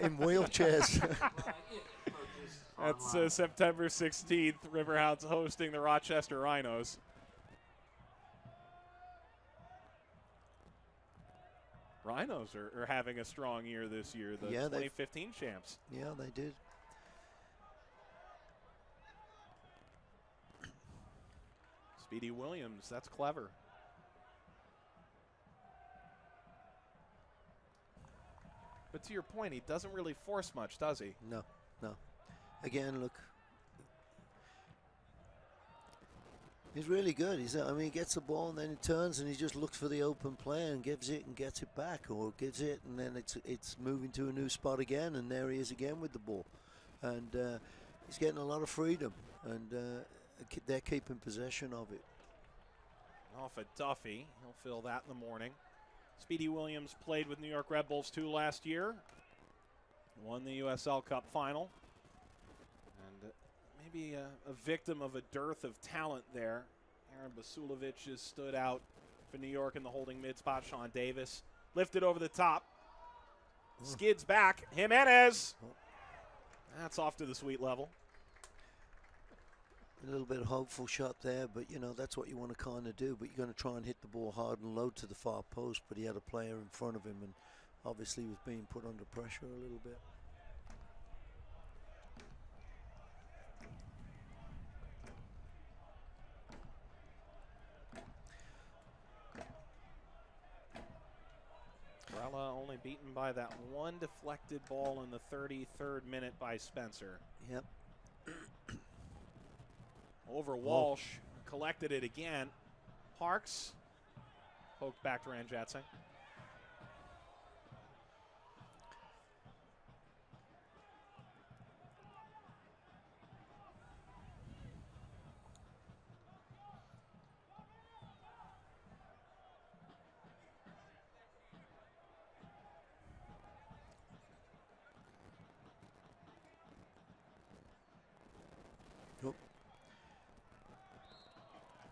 In wheelchairs. That's September 16th. Riverhounds hosting the Rochester Rhinos. Rhinos are having a strong year this year, the 2015 champs. Yeah, they did. Speedy Williams, that's clever. But to your point, he doesn't really force much, does he? No. Again, look. He's really good. He gets the ball and then he turns and he just looks for the open player and gives it and gets it back, or gives it and then it's moving to a new spot again, and there he is again with the ball. And he's getting a lot of freedom, and they're keeping possession of it. Off at Duffy. He'll fill that in the morning. Speedy Williams played with New York Red Bulls 2 last year. Won the USL Cup final. And maybe a victim of a dearth of talent there. Aaron Basulovic has stood out for New York in the holding mid spot. Sean Davis lifted over the top. Skids back. Jimenez. That's off to the sweet level. A little bit of hopeful shot there, but that's what you want to kind of do. But you're going to try and hit the ball hard and low to the far post. But he had a player in front of him, and obviously was being put under pressure a little bit. Brella only beaten by that one deflected ball in the 33rd minute by Spencer. Yep. Over Walsh, collected it again. Parks poked back to Ranjatsing.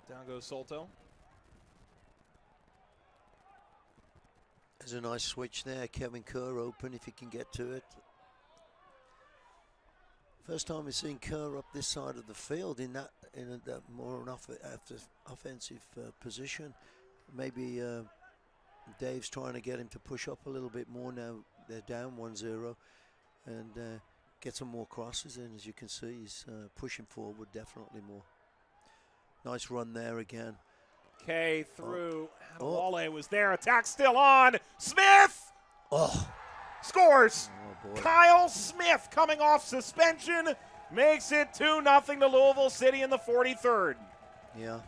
Down goes Solto. There's a nice switch there. Kevin Kerr open if he can get to it. First time we've seen Kerr up this side of the field in that more offensive position. Maybe Dave's trying to get him to push up a little bit more now. They're down 1-0, and get some more crosses in. As you can see, he's pushing forward definitely more. Nice run there again. Kay through. Adewale was there. Attack still on. Smith! Scores! Kyle Smith coming off suspension. Makes it 2-0 to Louisville City in the 43rd. Yeah.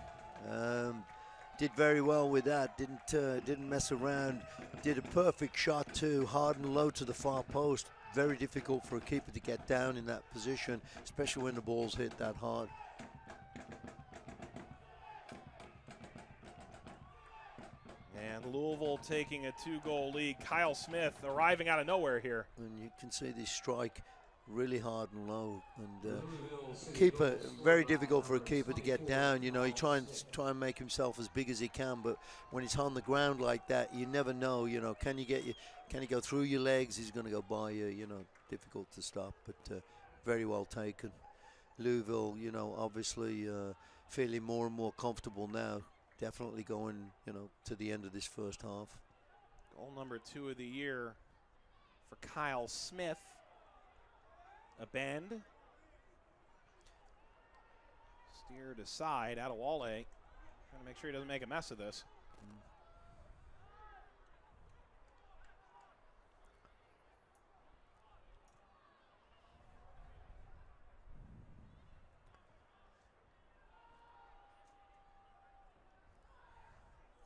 Did very well with that. Didn't mess around. Did a perfect shot too. Hard and low to the far post. Very difficult for a keeper to get down in that position, especially when the ball's hit that hard. And Louisville taking a 2-goal lead. Kyle Smith arriving out of nowhere here. And you can see this strike really hard and low. And keeper, very difficult for a keeper to get down. He try and make himself as big as he can, but when it's on the ground like that, you never know. Can he go through your legs? He's going to go by you. Difficult to stop, but very well taken. Louisville, obviously feeling more and more comfortable now. Definitely going, to the end of this first half. Goal number 2 of the year for Kyle Smith. A bend. Steered aside, Adewale. Trying to make sure he doesn't make a mess of this.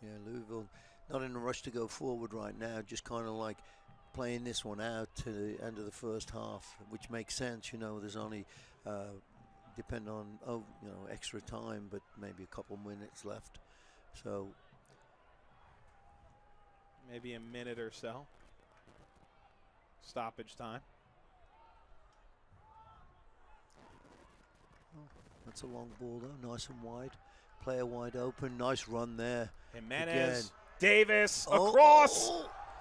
Yeah, Louisville not in a rush to go forward right now, just kind of like playing this one out to the end of the first half, which makes sense. You know, there's only, depend on, extra time, but maybe a couple minutes left. So maybe a minute or so. Stoppage time. Oh, that's a long ball though, nice and wide. Player wide open, nice run there. Jimenez, again. Davis, across.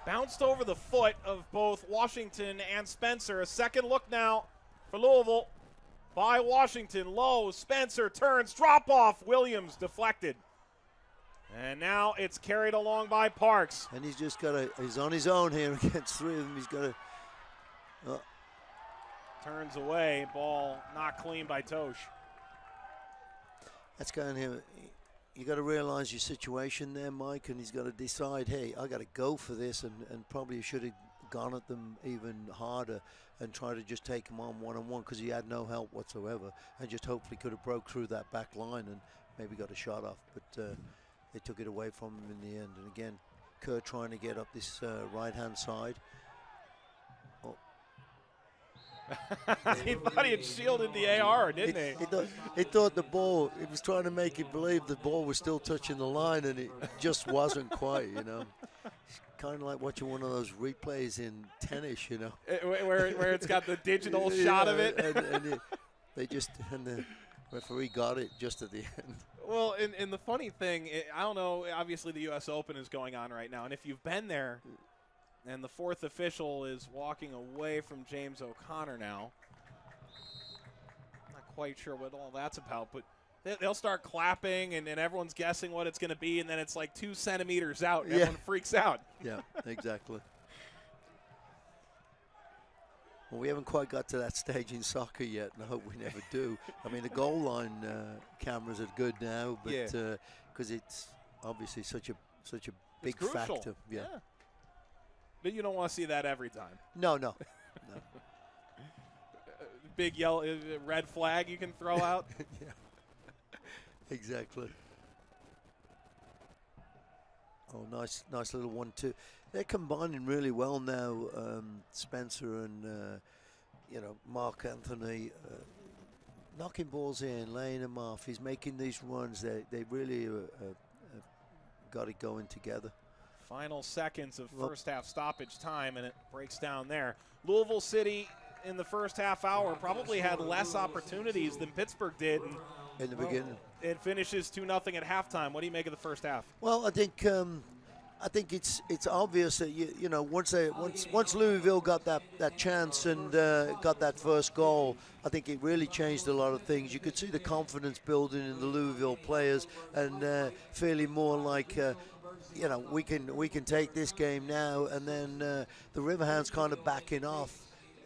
Bounced over the foot of both Washington and Spencer. A second look now for Louisville by Washington. Low, Spencer turns, drop off. Williams deflected. And now it's carried along by Parks. And he's just got to, he's on his own here against three of them. He's got to. Turns away, ball not clean by Tosh. That's kind of, you got to realize your situation there, Mike, and he's got to decide, hey, I got to go for this, and probably should have gone at them even harder and try to just take them on one-on-one because he had no help whatsoever, and just hopefully could have broke through that back line and maybe got a shot off, but they took it away from him in the end. And again, Kerr trying to get up this right-hand side. He thought he had shielded the AR, didn't he? He thought the ball, he was trying to make him believe the ball was still touching the line, and it just wasn't quite, you know. It's kind of like watching one of those replays in tennis, you know. Where it's got the digital shot of it. And the referee got it just at the end. Well, and the funny thing, I don't know, obviously the U.S. Open is going on right now, and if you've been there, and the fourth official is walking away from James O'Connor now. Not quite sure what all that's about, but they'll start clapping, and everyone's guessing what it's going to be, and then it's like 2 centimeters out, and everyone freaks out. Yeah, exactly. Well, we haven't quite got to that stage in soccer yet, and I hope we never do. I mean, the goal line cameras are good now, but because it's obviously such a big factor. Yeah. But you don't want to see that every time. No. Big yellow red flag you can throw out. Yeah. Exactly. Oh, nice little 1-2. They're combining really well now, Spencer and Mark Anthony, knocking balls in, laying them off. He's making these runs. They really got it going together. Final seconds of first half stoppage time, and it breaks down there. Louisville City in the first half hour probably had less opportunities than Pittsburgh did. In the beginning. It finishes 2-0 at halftime. What do you make of the first half? Well, I think it's obvious that once Louisville got that chance and got that first goal, I think it really changed a lot of things. You could see the confidence building in the Louisville players and feeling more like we can take this game now. And then the Riverhounds kind of backing off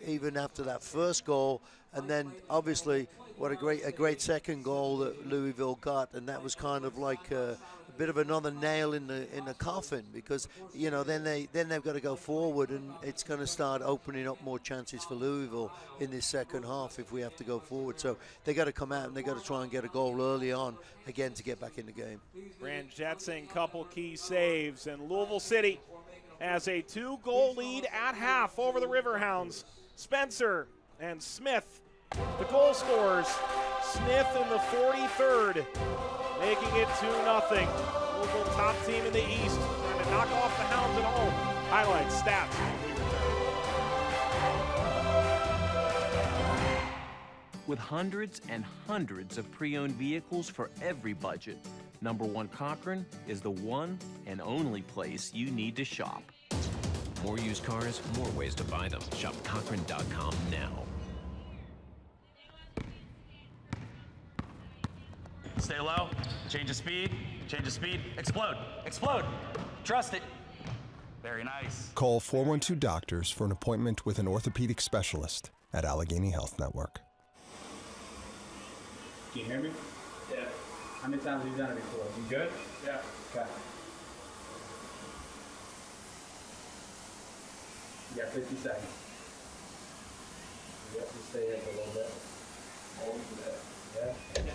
even after that first goal, and then obviously what a great second goal that Louisville got, and that was kind of like a bit of another nail in the coffin, because then they've got to go forward, and it's going to start opening up more chances for Louisville in this second half if we have to go forward. So they got to come out and they got to try and get a goal early on again to get back in the game. Brand Jetsing, couple key saves, and Louisville City has a 2-goal lead at half over the Riverhounds. Spencer and Smith, the goal scorers. Smith in the 43rd, making it 2-0. Louisville top team in the East, trying to knock off the Hounds at home. Highlights, stats, when we return. With hundreds and hundreds of pre-owned vehicles for every budget, Number One Cochran is the one and only place you need to shop. More used cars, more ways to buy them. Shop Cochran.com now. Stay low, change of speed, explode, trust it. Very nice. Call 412 Doctors for an appointment with an orthopedic specialist at Allegheny Health Network. Can you hear me? How many times have you done it before? You good? Yeah. Okay. You got 50 seconds. Yep, just stay here for a little bit. Hold for that. Yeah.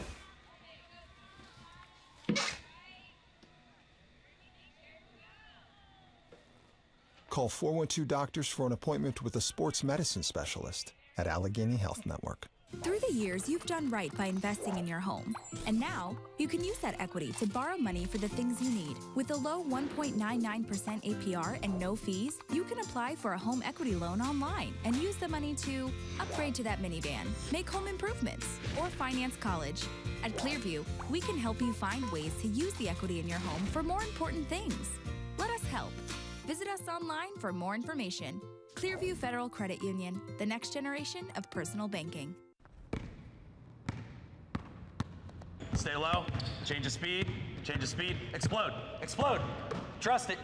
Call 412-DOCTORS for an appointment with a sports medicine specialist at Allegheny Health Network. Through the years, you've done right by investing in your home. And now, you can use that equity to borrow money for the things you need. With a low 1.99% APR and no fees, you can apply for a home equity loan online and use the money to upgrade to that minivan, make home improvements, or finance college. At Clearview, we can help you find ways to use the equity in your home for more important things. Let us help. Visit us online for more information. Clearview Federal Credit Union, the next generation of personal banking. Stay low, change of speed, explode, explode, trust it.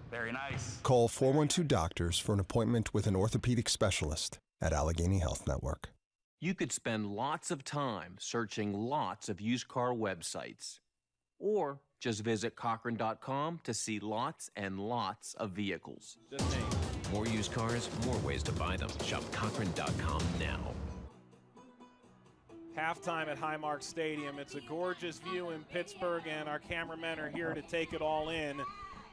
Very nice. Call 412-DOCTORS for an appointment with an orthopedic specialist at Allegheny Health Network. You could spend lots of time searching lots of used car websites. Or just visit Cochran.com to see lots and lots of vehicles. More used cars, more ways to buy them. Shop Cochran.com now. Halftime at Highmark Stadium. It's a gorgeous view in Pittsburgh, and our cameramen are here to take it all in.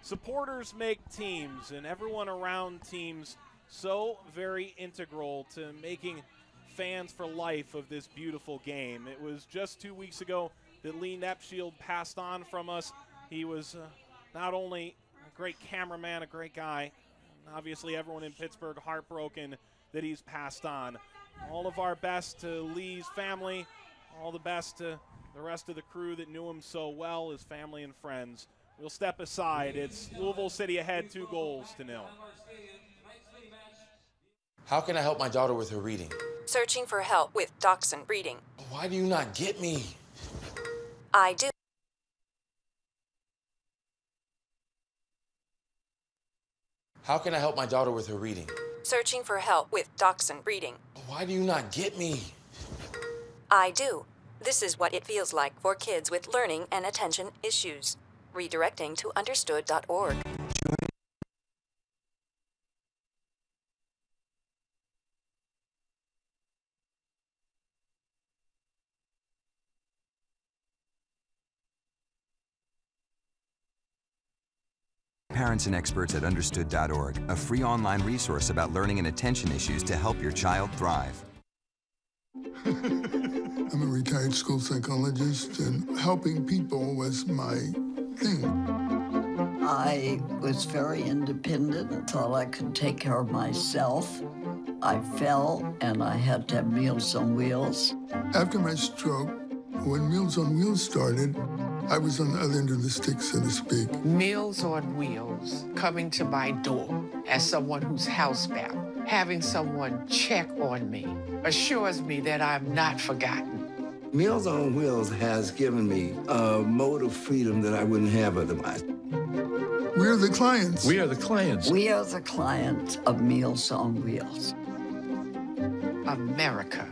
Supporters make teams, and everyone around teams so very integral to making fans for life of this beautiful game. It was just 2 weeks ago that Lee Nepshield passed on from us. He was not only a great cameraman, a great guy, obviously everyone in Pittsburgh heartbroken that he's passed on. All of our best to Lee's family, all the best to the rest of the crew that knew him so well, his family and friends. We'll step aside. It's Louisville City ahead 2-0. How can I help my daughter with her reading? Searching for help with Dachshund Reading. Why do you not get me? I do. How can I help my daughter with her reading? Searching for help with Dachshund Reading. Why do you not get me? I do. This is what it feels like for kids with learning and attention issues. Redirecting to understood.org. Parents and experts at understood.org, a free online resource about learning and attention issues to help your child thrive. I'm a retired school psychologist, and helping people was my thing. I was very independent and thought I could take care of myself. I fell, and I had to have Meals on Wheels. After my stroke, when Meals on Wheels started, I was on the other end of the stick, so to speak. Meals on Wheels, coming to my door as someone who's housebound, having someone check on me, assures me that I'm not forgotten. Meals on Wheels has given me a mode of freedom that I wouldn't have otherwise. We're the clients. We are the clients. We are the clients of Meals on Wheels. America,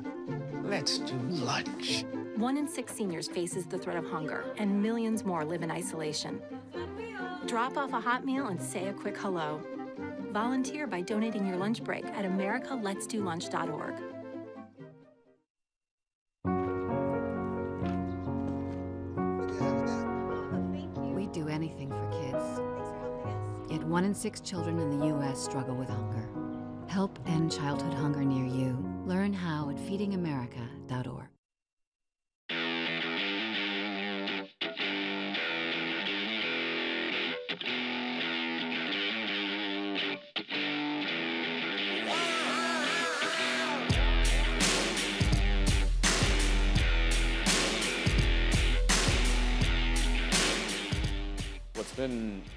let's do lunch. 1 in 6 seniors faces the threat of hunger, and millions more live in isolation. Drop off a hot meal and say a quick hello. Volunteer by donating your lunch break at americaletsdolunch.org. We do anything for kids. Yet 1 in 6 children in the U.S. struggle with hunger. Help end childhood hunger near you. Learn how at feedingamerica.org.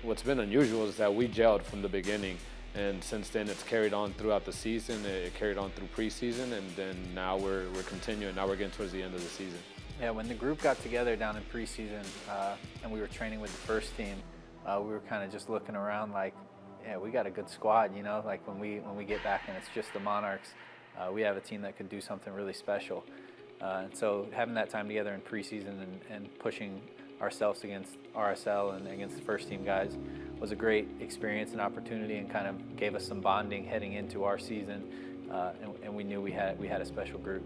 What's been unusual is that we gelled from the beginning, and since then it's carried on throughout the season. It carried on through preseason, and then now we're continuing. Now we're getting towards the end of the season. Yeah, when the group got together down in preseason and we were training with the first team, we were kind of just looking around like, yeah, we got a good squad, you know. Like when we get back and it's just the Monarchs, we have a team that could do something really special. And so having that time together in preseason and pushing ourselves against RSL and against the first team guys was a great experience and opportunity, and kind of gave us some bonding heading into our season, and we knew we had a special group.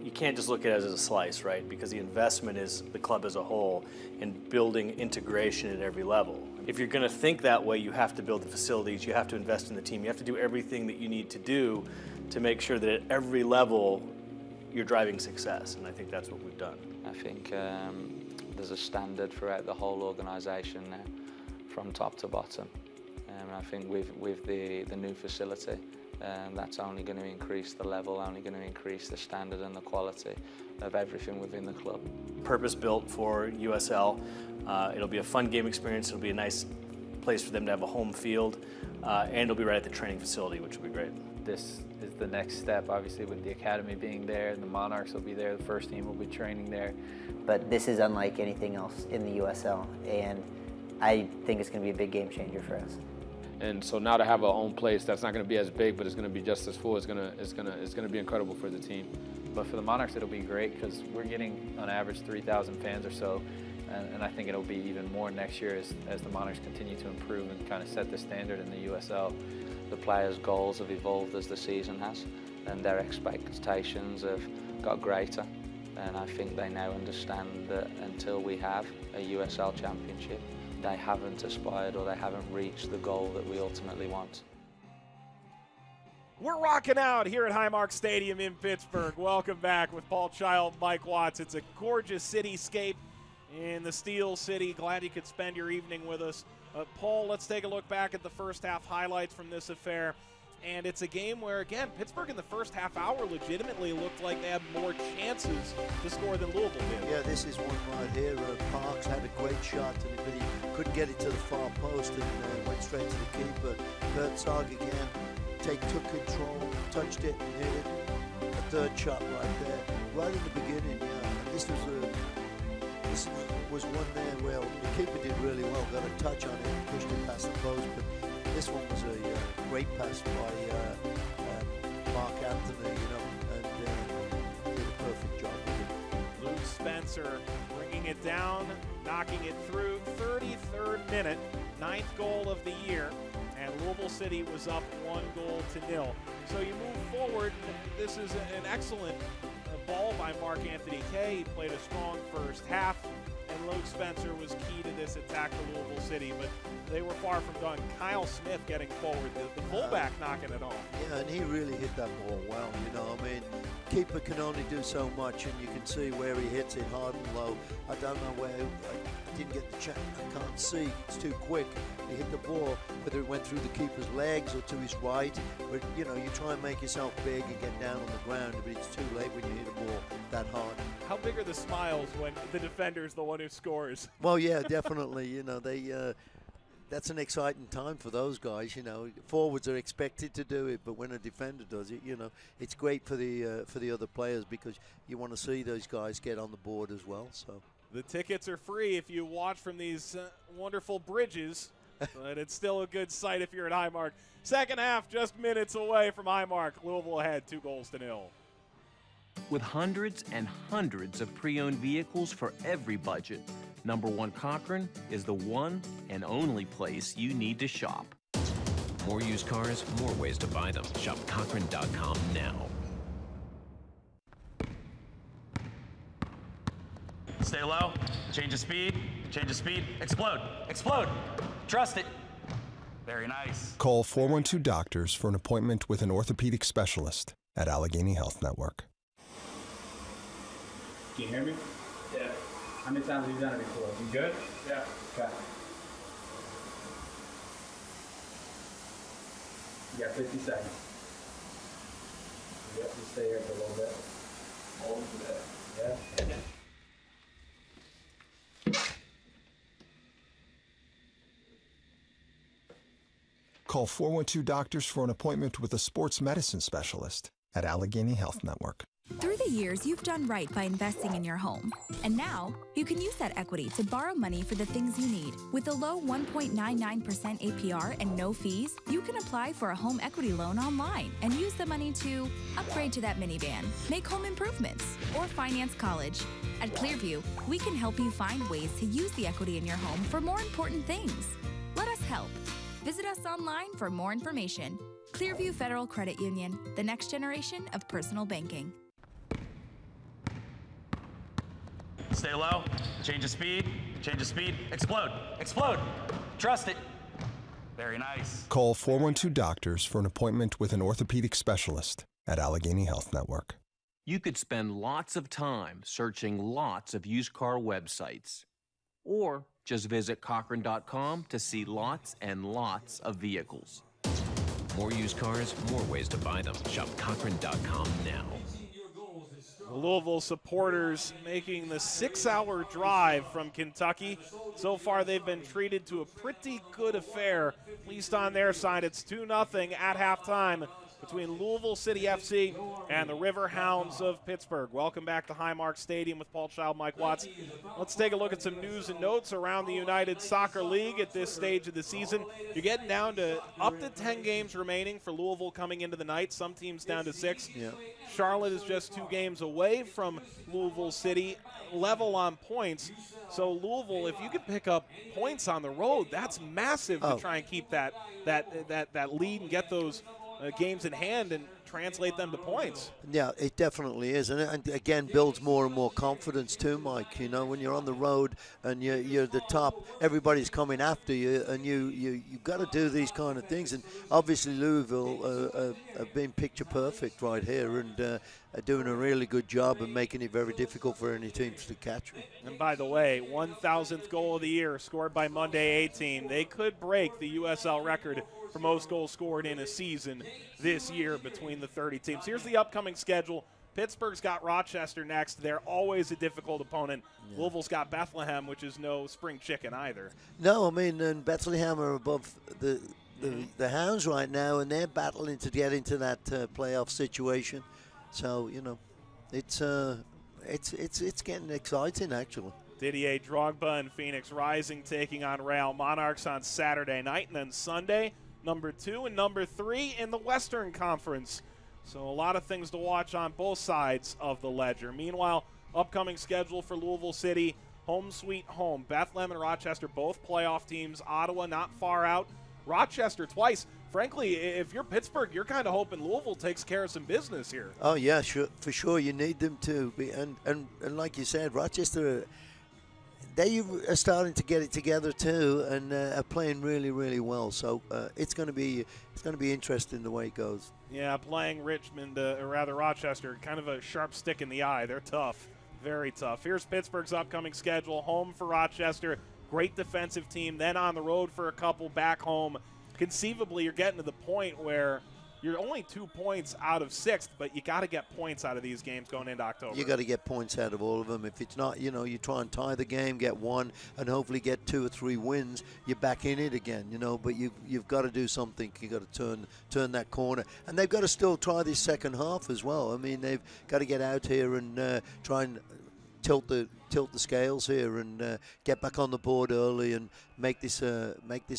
You can't just look at it as a slice, right? Because the investment is the club as a whole in building integration at every level. If you're going to think that way, you have to build the facilities, you have to invest in the team, you have to do everything that you need to do to make sure that at every level you're driving success, and I think that's what we've done. I think there's a standard throughout the whole organisation now, from top to bottom. I think with the new facility, that's only going to increase the level, only going to increase the standard and the quality of everything within the club. Purpose-built for USL. It'll be a fun game experience. It'll be a nice place for them to have a home field, and it'll be right at the training facility, which will be great. This is the next step, obviously, with the academy being there. The Monarchs will be there. The first team will be training there. But this is unlike anything else in the USL, and I think it's going to be a big game changer for us. And so now to have our own place that's not going to be as big, but it's going to be just as full, it's going to be incredible for the team. But for the Monarchs, it'll be great because we're getting on average 3,000 fans or so, and I think it'll be even more next year as the Monarchs continue to improve and kind of set the standard in the USL. The players' goals have evolved as the season has, and their expectations have got greater. And I think they now understand that until we have a USL championship, they haven't aspired or they haven't reached the goal that we ultimately want. We're rocking out here at Highmark Stadium in Pittsburgh. Welcome back with Paul Child, Mike Watts. It's a gorgeous cityscape in the Steel City. Glad you could spend your evening with us. Paul, let's take a look back at the first half highlights from this affair. And it's a game where, again, Pittsburgh in the first half hour legitimately looked like they had more chances to score than Louisville did. Yeah, this is one right here. Parks had a great shot, but he couldn't get it to the far post and went straight to the keeper. Herzog again took control, touched it and hit it. A third shot right there, right in the beginning. Yeah, and this was one there where the keeper did really well, got a touch on it and pushed it past the post, but this one was a great pass by Mark Anthony, and did a perfect job with it. Luke Spencer bringing it down, knocking it through. 33rd minute, 9th goal of the year, and Louisville City was up 1-0. So you move forward. This is an excellent ball by Mark Anthony Kay. He played a strong first half, and Luke Spencer was key to this attack for Louisville City, but they were far from done. Kyle Smith getting forward, the fullback knocking it home. Yeah, and he really hit that ball well, I mean, keeper can only do so much, and you can see where he hits it hard and low. I don't know where, I didn't get the check, I can't see, it's too quick. He hit the ball, whether it went through the keeper's legs or to his right, but you try and make yourself big and get down on the ground, but it's too late when you hit a ball that hard. How big are the smiles when the defender's the one who scores? Well, yeah, definitely, that's an exciting time for those guys. Forwards are expected to do it, but when a defender does it, it's great for the other players because you want to see those guys get on the board as well. So the tickets are free if you watch from these wonderful bridges, but it's still a good sight if you're at Highmark. Second half, just minutes away from Highmark. Louisville ahead 2-0. With hundreds and hundreds of pre-owned vehicles for every budget, Number One Cochran is the one and only place you need to shop. More used cars, more ways to buy them. Shop Cochran.com now. Stay low, change of speed, explode, explode. Trust it. Very nice. Call 412-DOCTORS for an appointment with an orthopedic specialist at Allegheny Health Network. Can you hear me? Yeah. How many times have you done it before? You good? Yeah. Okay. You got 50 seconds. You have to stay here for a little bit. Hold for that. Yeah. Call 412-DOCTORS for an appointment with a sports medicine specialist at Allegheny Health Network. Through the years, you've done right by investing in your home. And now, you can use that equity to borrow money for the things you need. With a low 1.99% APR and no fees, you can apply for a home equity loan online and use the money to upgrade to that minivan, make home improvements, or finance college. At Clearview, we can help you find ways to use the equity in your home for more important things. Let us help. Visit us online for more information. Clearview Federal Credit Union, the next generation of personal banking. Stay low, change of speed, explode, explode, trust it. Very nice. Call 412 Doctors for an appointment with an orthopedic specialist at Allegheny Health Network. You could spend lots of time searching lots of used car websites, or just visit Cochrane.com to see lots and lots of vehicles. More used cars, more ways to buy them. Shop Cochrane.com now. The Louisville supporters making the 6-hour drive from Kentucky. So far, they've been treated to a pretty good affair, at least on their side. It's 2-0 at halftime between Louisville City FC and the Riverhounds of Pittsburgh. Welcome back to Highmark Stadium with Paul Child, Mike Watts. Let's take a look at some news and notes around the United Soccer League at this stage of the season. You're getting down to up to 10 games remaining for Louisville coming into the night. Some teams down to 6. Yeah. Charlotte is just 2 games away from Louisville City, level on points. So Louisville, if you can pick up points on the road, that's massive to try and keep that lead and get those games in hand and translate them to points. Yeah, it definitely is, and again builds more and more confidence too, Mike. You know, when you're on the road and you're the top, everybody's coming after you, and you've got to do these kind of things. And obviously Louisville have been picture perfect right here, and are doing a really good job of making it very difficult for any teams to catch them. And by the way, 1,000th goal of the year scored by Monday A team. They could break the USL record for most goals scored in a season this year between the 30 teams. Here's the upcoming schedule. Pittsburgh's got Rochester next. They're always a difficult opponent. Yeah. Louisville's got Bethlehem, which is no spring chicken either. No, I mean, and Bethlehem are above the Hounds right now, and they're battling to get into that playoff situation. So, you know, it's getting exciting, actually. Didier Drogba and Phoenix Rising taking on Real Monarchs on Saturday night, and then Sunday, number 2 and number 3 in the Western Conference. So a lot of things to watch on both sides of the ledger. Meanwhile, upcoming schedule for Louisville City, home sweet home. Bethlehem and Rochester, both playoff teams. Ottawa not far out. Rochester twice. Frankly, if you're Pittsburgh, you're kind of hoping Louisville takes care of some business here. Oh, yeah, sure, for sure. You need them to be. And like you said, Rochester, they are starting to get it together too, and are playing really, really well. So it's going to be interesting the way it goes. Yeah, playing Richmond, or rather Rochester, kind of a sharp stick in the eye. They're tough, very tough. Here's Pittsburgh's upcoming schedule: home for Rochester, great defensive team. Then on the road for a couple, back home. Conceivably, you're getting to the point where you're only 2 points out of 6th, but you got to get points out of these games going into October. You got to get points out of all of them. If it's not, you know, you try and tie the game, get 1, and hopefully get 2 or 3 wins. You're back in it again, you know. But you've got to do something. You got to turn that corner, and they've got to still try this second half as well. I mean, they've got to get out here and try and tilt the scales here and get back on the board early and make this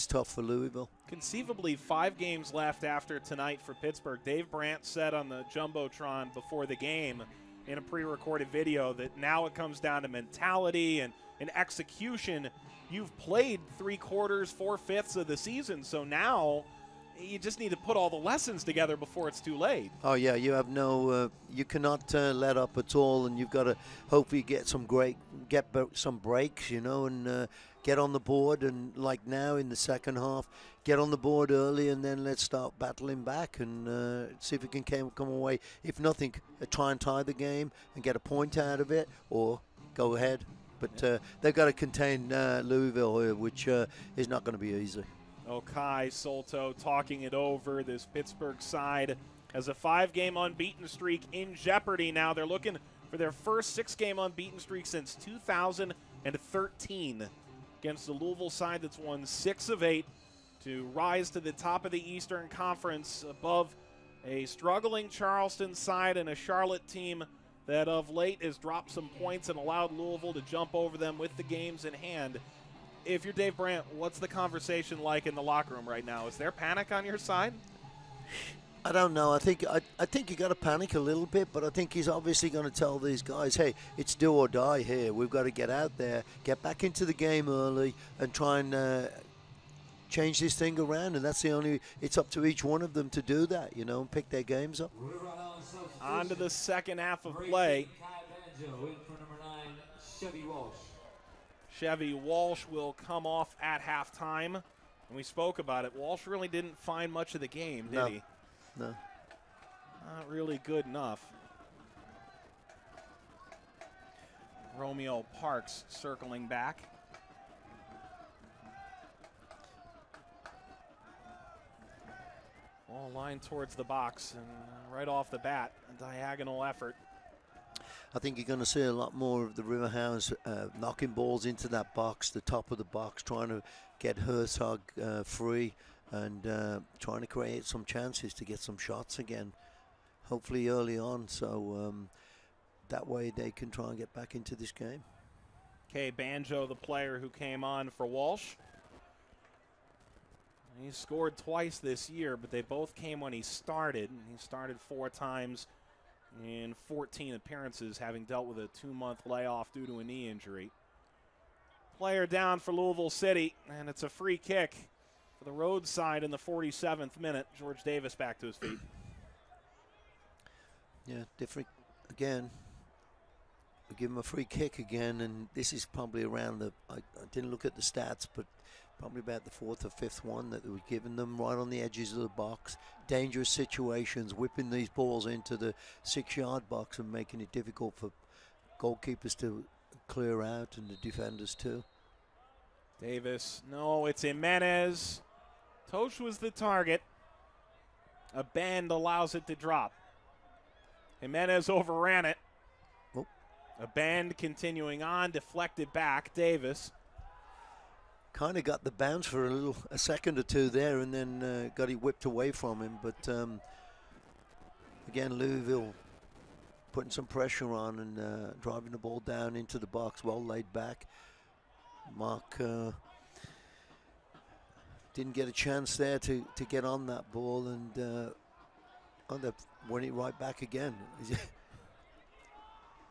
tough for Louisville. Conceivably 5 games left after tonight for Pittsburgh. Dave Brandt said on the Jumbotron before the game in a pre-recorded video that now it comes down to mentality and execution. You've played 3/4, 4/5 of the season, so now you just need to put all the lessons together before it's too late. Oh, yeah, you have no you cannot let up at all, and you've got to hopefully get some breaks, you know, and get on the board, and like now in the second half, get on the board early, and then let's start battling back and see if we can come away. If nothing, try and tie the game and get a point out of it, or go ahead. But they've got to contain Louisville here, which is not going to be easy. Okai Solto talking it over. This Pittsburgh side has a 5-game unbeaten streak in jeopardy now. They're looking for their first 6-game unbeaten streak since 2013 against the Louisville side that's won 6 of 8 to rise to the top of the Eastern Conference above a struggling Charleston side and a Charlotte team that of late has dropped some points and allowed Louisville to jump over them with the games in hand. If you're Dave Brandt, what's the conversation like in the locker room right now? Is there panic on your side? I don't know. I think you got to panic a little bit, but I think he's obviously going to tell these guys, hey, it's do or die here. We've got to get out there, get back into the game early, and try and change this thing around. And that's the only. It's up to each one of them to do that, you know, and pick their games up. On to the second half of play. Chevy Walsh will come off at halftime. And we spoke about it. Walsh really didn't find much of the game, did he? No. Not really good enough. Romeo Parks circling back. Ball line towards the box, and right off the bat, a diagonal effort. I think you're going to see a lot more of the Riverhounds knocking balls into that box, the top of the box, trying to get Herzog free and trying to create some chances to get some shots again, hopefully early on, so that way they can try and get back into this game. Okay, Banjo, the player who came on for Walsh. He scored twice this year, but they both came when he started. He started 4 times in 14 appearances, having dealt with a 2-month layoff due to a knee injury. Player down for Louisville City, and it's a free kick for the road side in the 47th minute. George Davis back to his feet. Yeah, different again. We give him a free kick again, and this is probably around the, I didn't look at the stats, but probably about the 4th or 5th one that we've given them, right on the edges of the box. Dangerous situations, whipping these balls into the 6-yard box and making it difficult for goalkeepers to clear out and the defenders too. Davis, no, it's Jimenez. Tosh was the target. A bend allows it to drop. Jimenez overran it. Oh. A bend continuing on, deflected back. Davis. Kind of got the bounce for a second or two there, and then got it whipped away from him. But again, Louisville putting some pressure on and driving the ball down into the box, well laid back. Mark didn't get a chance there to get on that ball, and end up winning it right back again.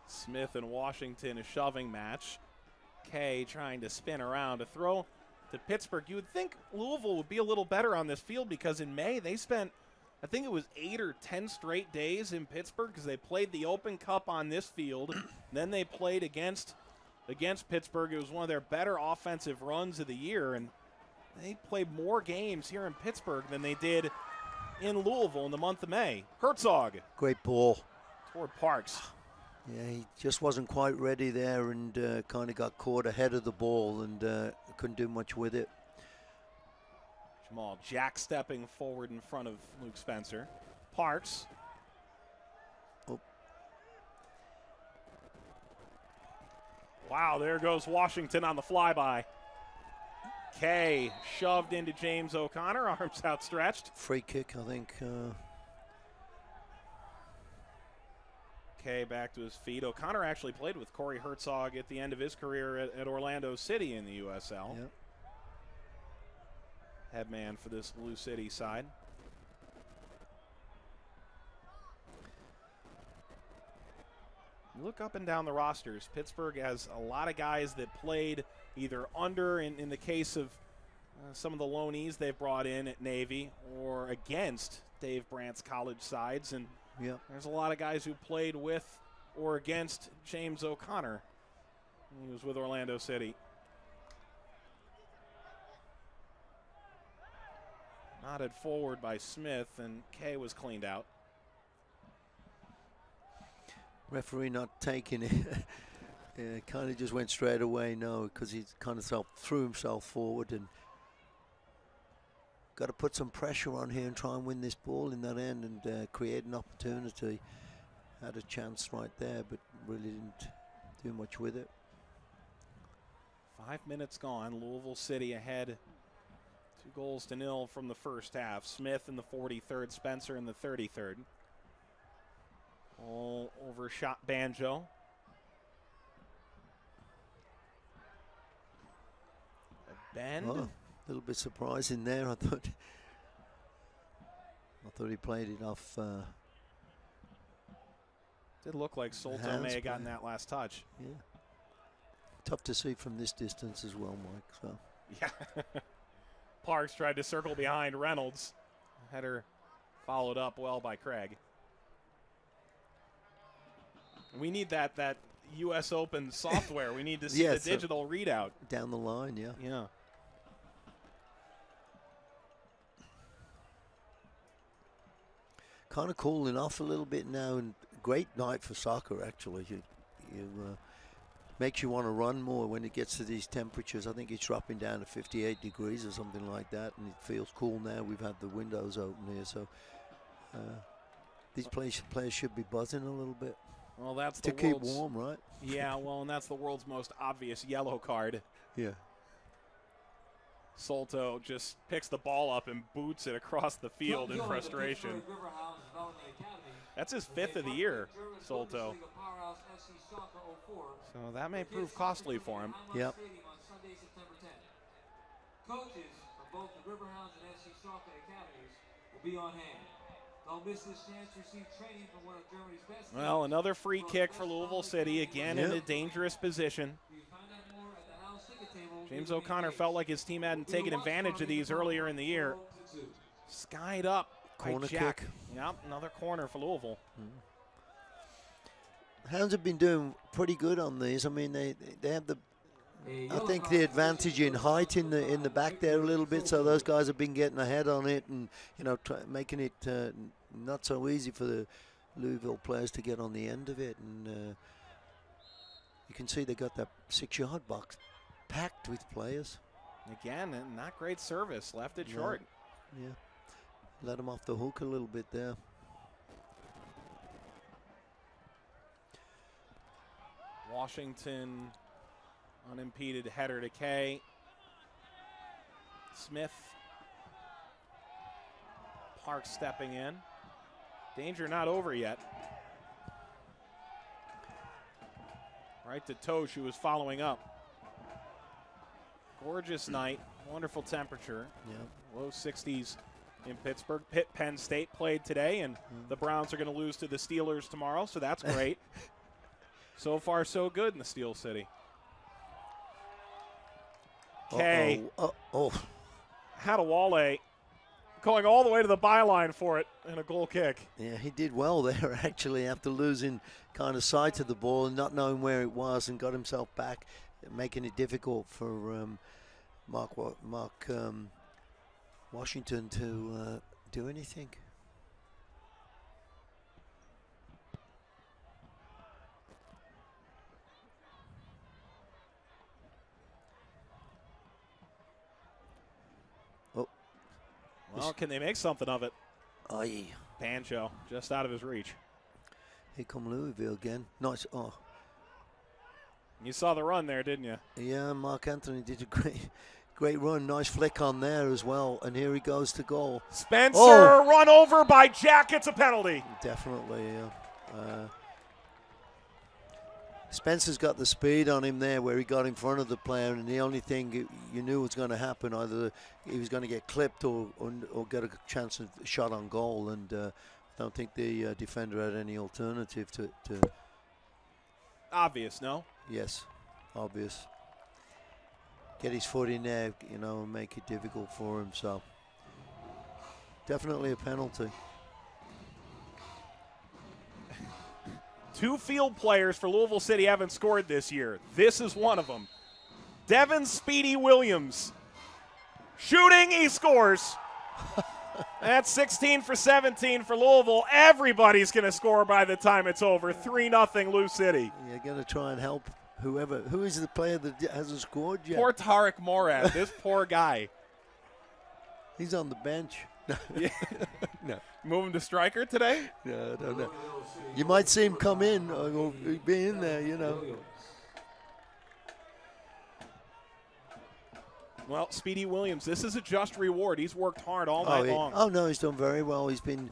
Smith and Washington, a shoving match. Kay trying to spin around to throw to Pittsburgh. You would think Louisville would be a little better on this field because in May they spent, I think it was 8 or 10 straight days in Pittsburgh because they played the Open Cup on this field. Then they played against Pittsburgh. It was one of their better offensive runs of the year, and they played more games here in Pittsburgh than they did in Louisville in the month of May. Herzog. Great ball. Toward Parks. Yeah, he just wasn't quite ready there and kind of got caught ahead of the ball and couldn't do much with it. Jamal Jack stepping forward in front of Luke Spencer. Parks. Oh. Wow, there goes Washington on the flyby. Kay shoved into James O'Connor, arms outstretched. Free kick, I think. Kay back to his feet. O'Connor actually played with Corey Herzog at the end of his career at Orlando City in the USL. Yep. Headman for this Blue City side. Look up and down the rosters. Pittsburgh has a lot of guys that played either under, in the case of some of the loanees they've brought in at Navy, or against Dave Brandt's college sides. And yep. There's a lot of guys who played with or against James O'Connor. He was with Orlando City. Nodded forward by Smith, and Kay was cleaned out. Referee not taking it. Yeah, kind of just went straight away, no, because he kind of threw himself forward and got to put some pressure on here and try and win this ball in that end and create an opportunity. Had a chance right there, but really didn't do much with it. 5 minutes gone. Louisville City ahead 2-0 from the first half. Smith in the 43rd, Spencer in the 33rd. All overshot Banjo. A bend. Oh, a little bit surprising there. I thought he played it off. Did look like Solto may have gotten that last touch. Yeah. Tough to see from this distance as well, Mike. So. Yeah. Parks tried to circle behind Reynolds. Header followed up well by Craig. We need that U.S. Open software. We need to see the digital readout. Down the line, yeah. Yeah. Kind of cooling off a little bit now, and great night for soccer, actually. Makes you want to run more when it gets to these temperatures. I think it's dropping down to 58 degrees or something like that, and it feels cool now. We've had the windows open here, so these players should be buzzing a little bit. Well, that's to keep warm, right? Yeah, well, and that's the world's most obvious yellow card. Yeah. Solto just picks the ball up and boots it across the field in frustration. That's his 5th of the year, Solto. So that may prove costly for him. Yep. Coaches from both the Riverhounds and FC Soccer academies will be on hand. Don't miss this chance to receive training from one of Germany's best. Well, another free kick for Louisville City, again in a dangerous position. James O'Connor felt like his team hadn't taken advantage of these earlier in the year. Skied up corner by Jack. kick. Yep, another corner for Louisville. Hounds have been doing pretty good on these. I mean, they have I think the advantage in height in the back there a little bit, so those guys have been getting ahead on it and making it not so easy for the Louisville players to get on the end of it. And you can see they got that 6-yard box packed with players. Again, not great service. Left it short. Yeah. Let them off the hook a little bit there. Washington, unimpeded header to Kay. Smith. Parks stepping in. Danger not over yet. Right to Tosh, who was following up. Gorgeous night, wonderful temperature. Yeah. Low 60s in Pittsburgh. Penn State played today, and the Browns are going to lose to the Steelers tomorrow, so that's great. So far, so good in the Steel City. Kay. Hadawale going all the way to the byline for it and a goal kick. Yeah, he did well there, actually, after losing kind of sight of the ball and not knowing where it was, and got himself back, making it difficult for Mark Washington to do anything. Well, can they make something of it? Aye. Banjo, just out of his reach. Here come Louisville again. Nice. Oh. You saw the run there, didn't you? Yeah, Mark Anthony did a great run. Nice flick on there as well. And here he goes to goal. Spencer run over by Jack. It's a penalty. Definitely, yeah. Spencer's got the speed on him there where he got in front of the player, and the only thing you knew was going to happen, either he was going to get clipped or get a chance of a shot on goal, and I don't think the defender had any alternative to. Obvious, no? Yes, obvious. Get his foot in there, and make it difficult for him, so definitely a penalty. 2 field players for Louisville City haven't scored this year. This is one of them. Devin Speedy Williams. Shooting, he scores. That's 16 for 17 for Louisville. Everybody's going to score by the time it's over. 3-0 Lou City. You're going to try and help who is the player that hasn't scored yet? Poor Tarek Morad, this poor guy. He's on the bench. Yeah. No. Move him to striker today? No, I don't know. You might see him come in or be in there, Well, Speedy Williams, this is a just reward. He's worked hard all night long. Oh, no, he's done very well. He's been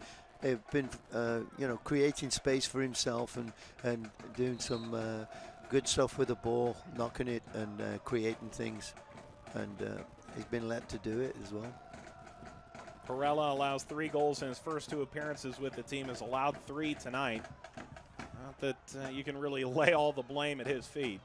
have been, creating space for himself and doing some good stuff with the ball, knocking it and creating things. And he's been let to do it as well. Perella allows 3 goals in his first 2 appearances with the team, has allowed 3 tonight. Not that you can really lay all the blame at his feet.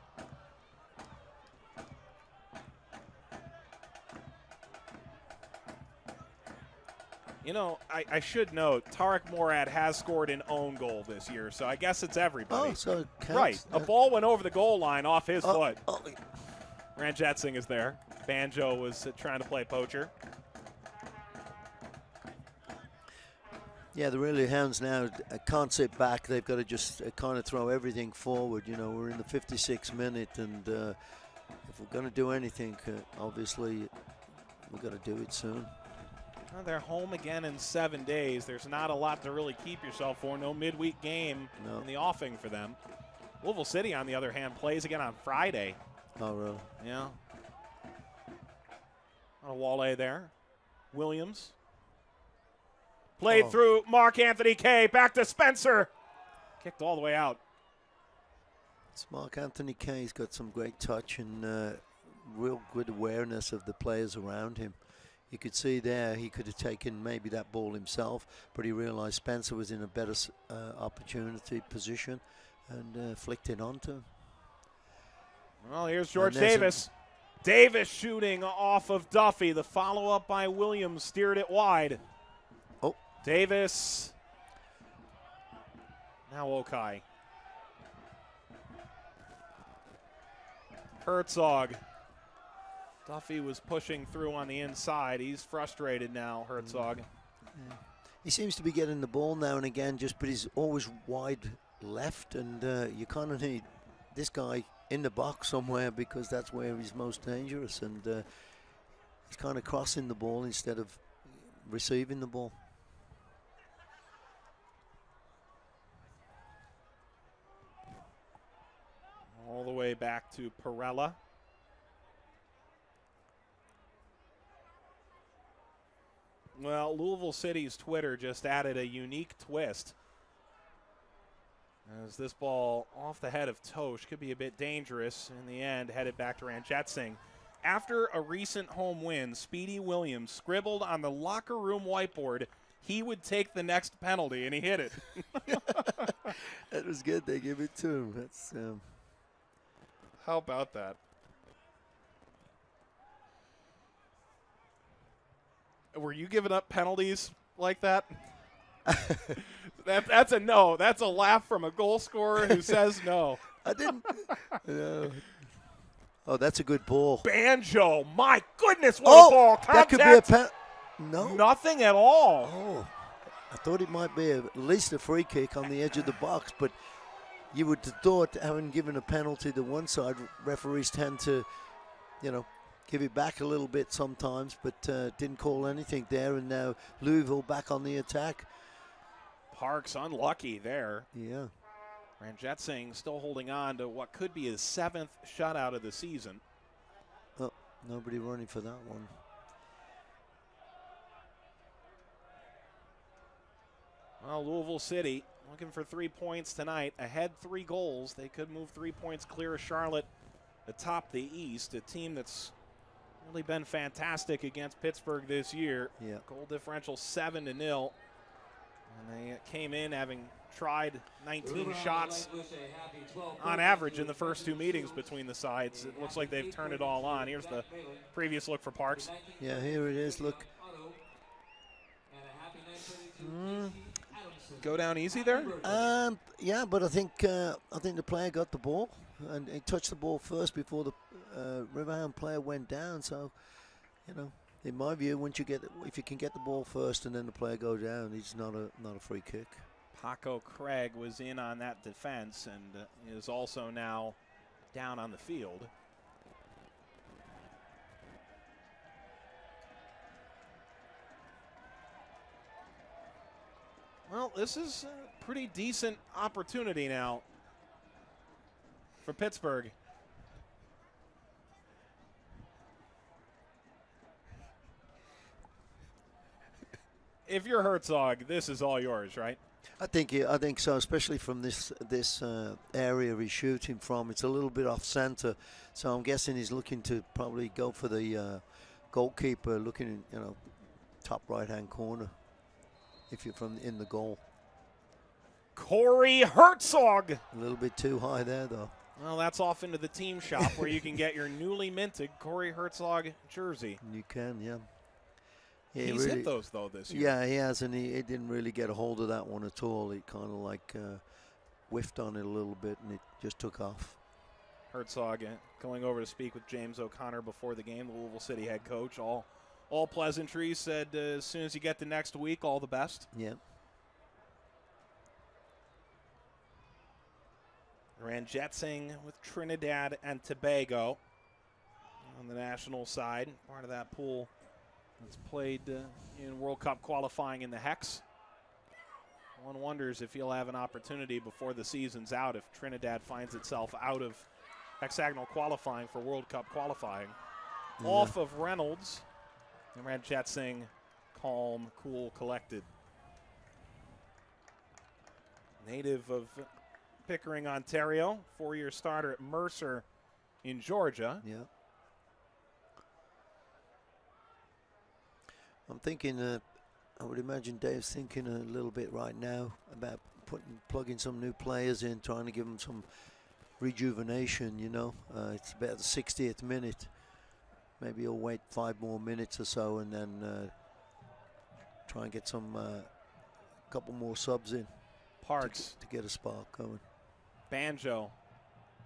You know, I should note, Tarek Morad has scored an own goal this year, so I guess it's everybody. Oh, so it counts. Right. A ball went over the goal line off his foot. Ranjat Singh is there. Banjo was trying to play poacher. Yeah, the Riverhounds now can't sit back. They've got to just kind of throw everything forward. You know, we're in the 56th minute, and if we're going to do anything, obviously we've got to do it soon. Well, they're home again in 7 days. There's not a lot to really keep yourself for. No midweek game in the offing for them. Louisville City, on the other hand, plays again on Friday. Oh, really? Yeah. A Wale there. Williams. Played through Mark Anthony Kay. Back to Spencer. Kicked all the way out. It's Mark Anthony Kay. He's got some great touch and real good awareness of the players around him. You could see there he could have taken maybe that ball himself, but he realized Spencer was in a better opportunity position and flicked it onto him. Well, here's George Davis. Davis shooting off of Duffy. The follow-up by Williams steered it wide. Oh. Davis. Now Okai. Herzog. Duffy was pushing through on the inside. He's frustrated now, Herzog. Yeah. He seems to be getting the ball now and again, but he's always wide left, and you kind of need this guy in the box somewhere because that's where he's most dangerous, and he's kind of crossing the ball instead of receiving the ball. All the way back to Perella. Well, Louisville City's Twitter just added a unique twist. As this ball off the head of Tosh could be a bit dangerous. In the end, headed back to Ranjat Singh. After a recent home win, Speedy Williams scribbled on the locker room whiteboard he would take the next penalty, and he hit it. That was good. They gave it to him. That's how about that? Were you giving up penalties like that? That's a no. That's a laugh from a goal scorer who says no. I didn't. Oh, that's a good ball. Banjo. My goodness, what a ball. Contact. That could be a penalty. No. Nothing at all. Oh, I thought it might be at least a free kick on the edge of the box, but you would have thought, having given a penalty to one side, referees tend to, give it back a little bit sometimes, but didn't call anything there, and now Louisville back on the attack. Parks unlucky there. Yeah. Ranjat Singh still holding on to what could be his 7th shutout of the season. Oh, nobody running for that one. Well, Louisville City looking for 3 points tonight. Ahead 3 goals. They could move 3 points clear of Charlotte atop the East, a team that's really been fantastic against Pittsburgh this year. Yeah. Goal differential 7-0. And they came in having tried 19 shots on average in the first 2 meetings between the sides. It looks like they've turned it all on. Here's the previous look for Parks. Yeah, here it is. Look. Go down easy there? Yeah, but I think the player got the ball, and he touched the ball first before the Riverhound player went down. So, in my view, if you can get the ball first and then the player go down, it's not a free kick. Paco Craig was in on that defense and is also now down on the field. Well, this is a pretty decent opportunity now for Pittsburgh. if you're Herzog, this is all yours, right? I think so, especially from this area he's shooting from. It's a little bit off center, so I'm guessing he's looking to probably go for the goalkeeper, looking in, top right-hand corner. If you're in the goal. Corey Herzog. A little bit too high there, though. Well, that's off into the team shop where you can get your newly minted Corey Herzog jersey. You can, yeah. He's hit those, though, this year. Yeah, he has, and he didn't really get a hold of that one at all. He kind of like whiffed on it a little bit, and it just took off. Herzog going over to speak with James O'Connor before the game, the Louisville City head coach. All pleasantries, said as soon as you get to next week, all the best. Yeah. Ranjitsingh with Trinidad and Tobago on the national side, part of that pool that's played in World Cup qualifying in the Hex. One wonders if he'll have an opportunity before the season's out if Trinidad finds itself out of hexagonal qualifying for World Cup qualifying. Yeah. Off of Reynolds, and Ranjitsingh calm, cool, collected. Native of Pickering, Ontario, 4-year starter at Mercer in Georgia. Yeah. I'm thinking, I would imagine Dave's thinking a little bit right now about plugging some new players in, trying to give them some rejuvenation, It's about the 60th minute. Maybe he'll wait 5 more minutes or so and then try and get some couple more subs in. Parks. To get a spark going. Banjo.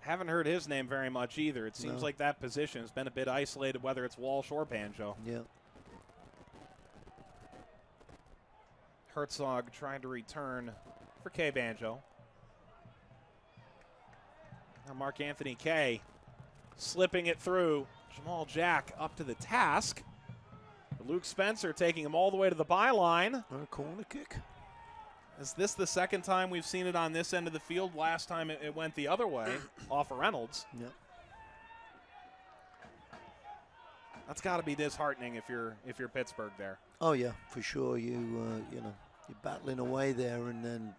Haven't heard his name very much either. It seems like that position has been a bit isolated, whether it's Walsh or Banjo. Yeah. Herzog trying to return for K. Banjo. Now Mark Anthony K. slipping it through. Jamal Jack up to the task. Luke Spencer taking him all the way to the byline. A corner kick. Is this the second time we've seen it on this end of the field? Last time it went the other way, off of Reynolds. Yeah. That's got to be disheartening if you're Pittsburgh there. Oh yeah, for sure. You're battling away there, and then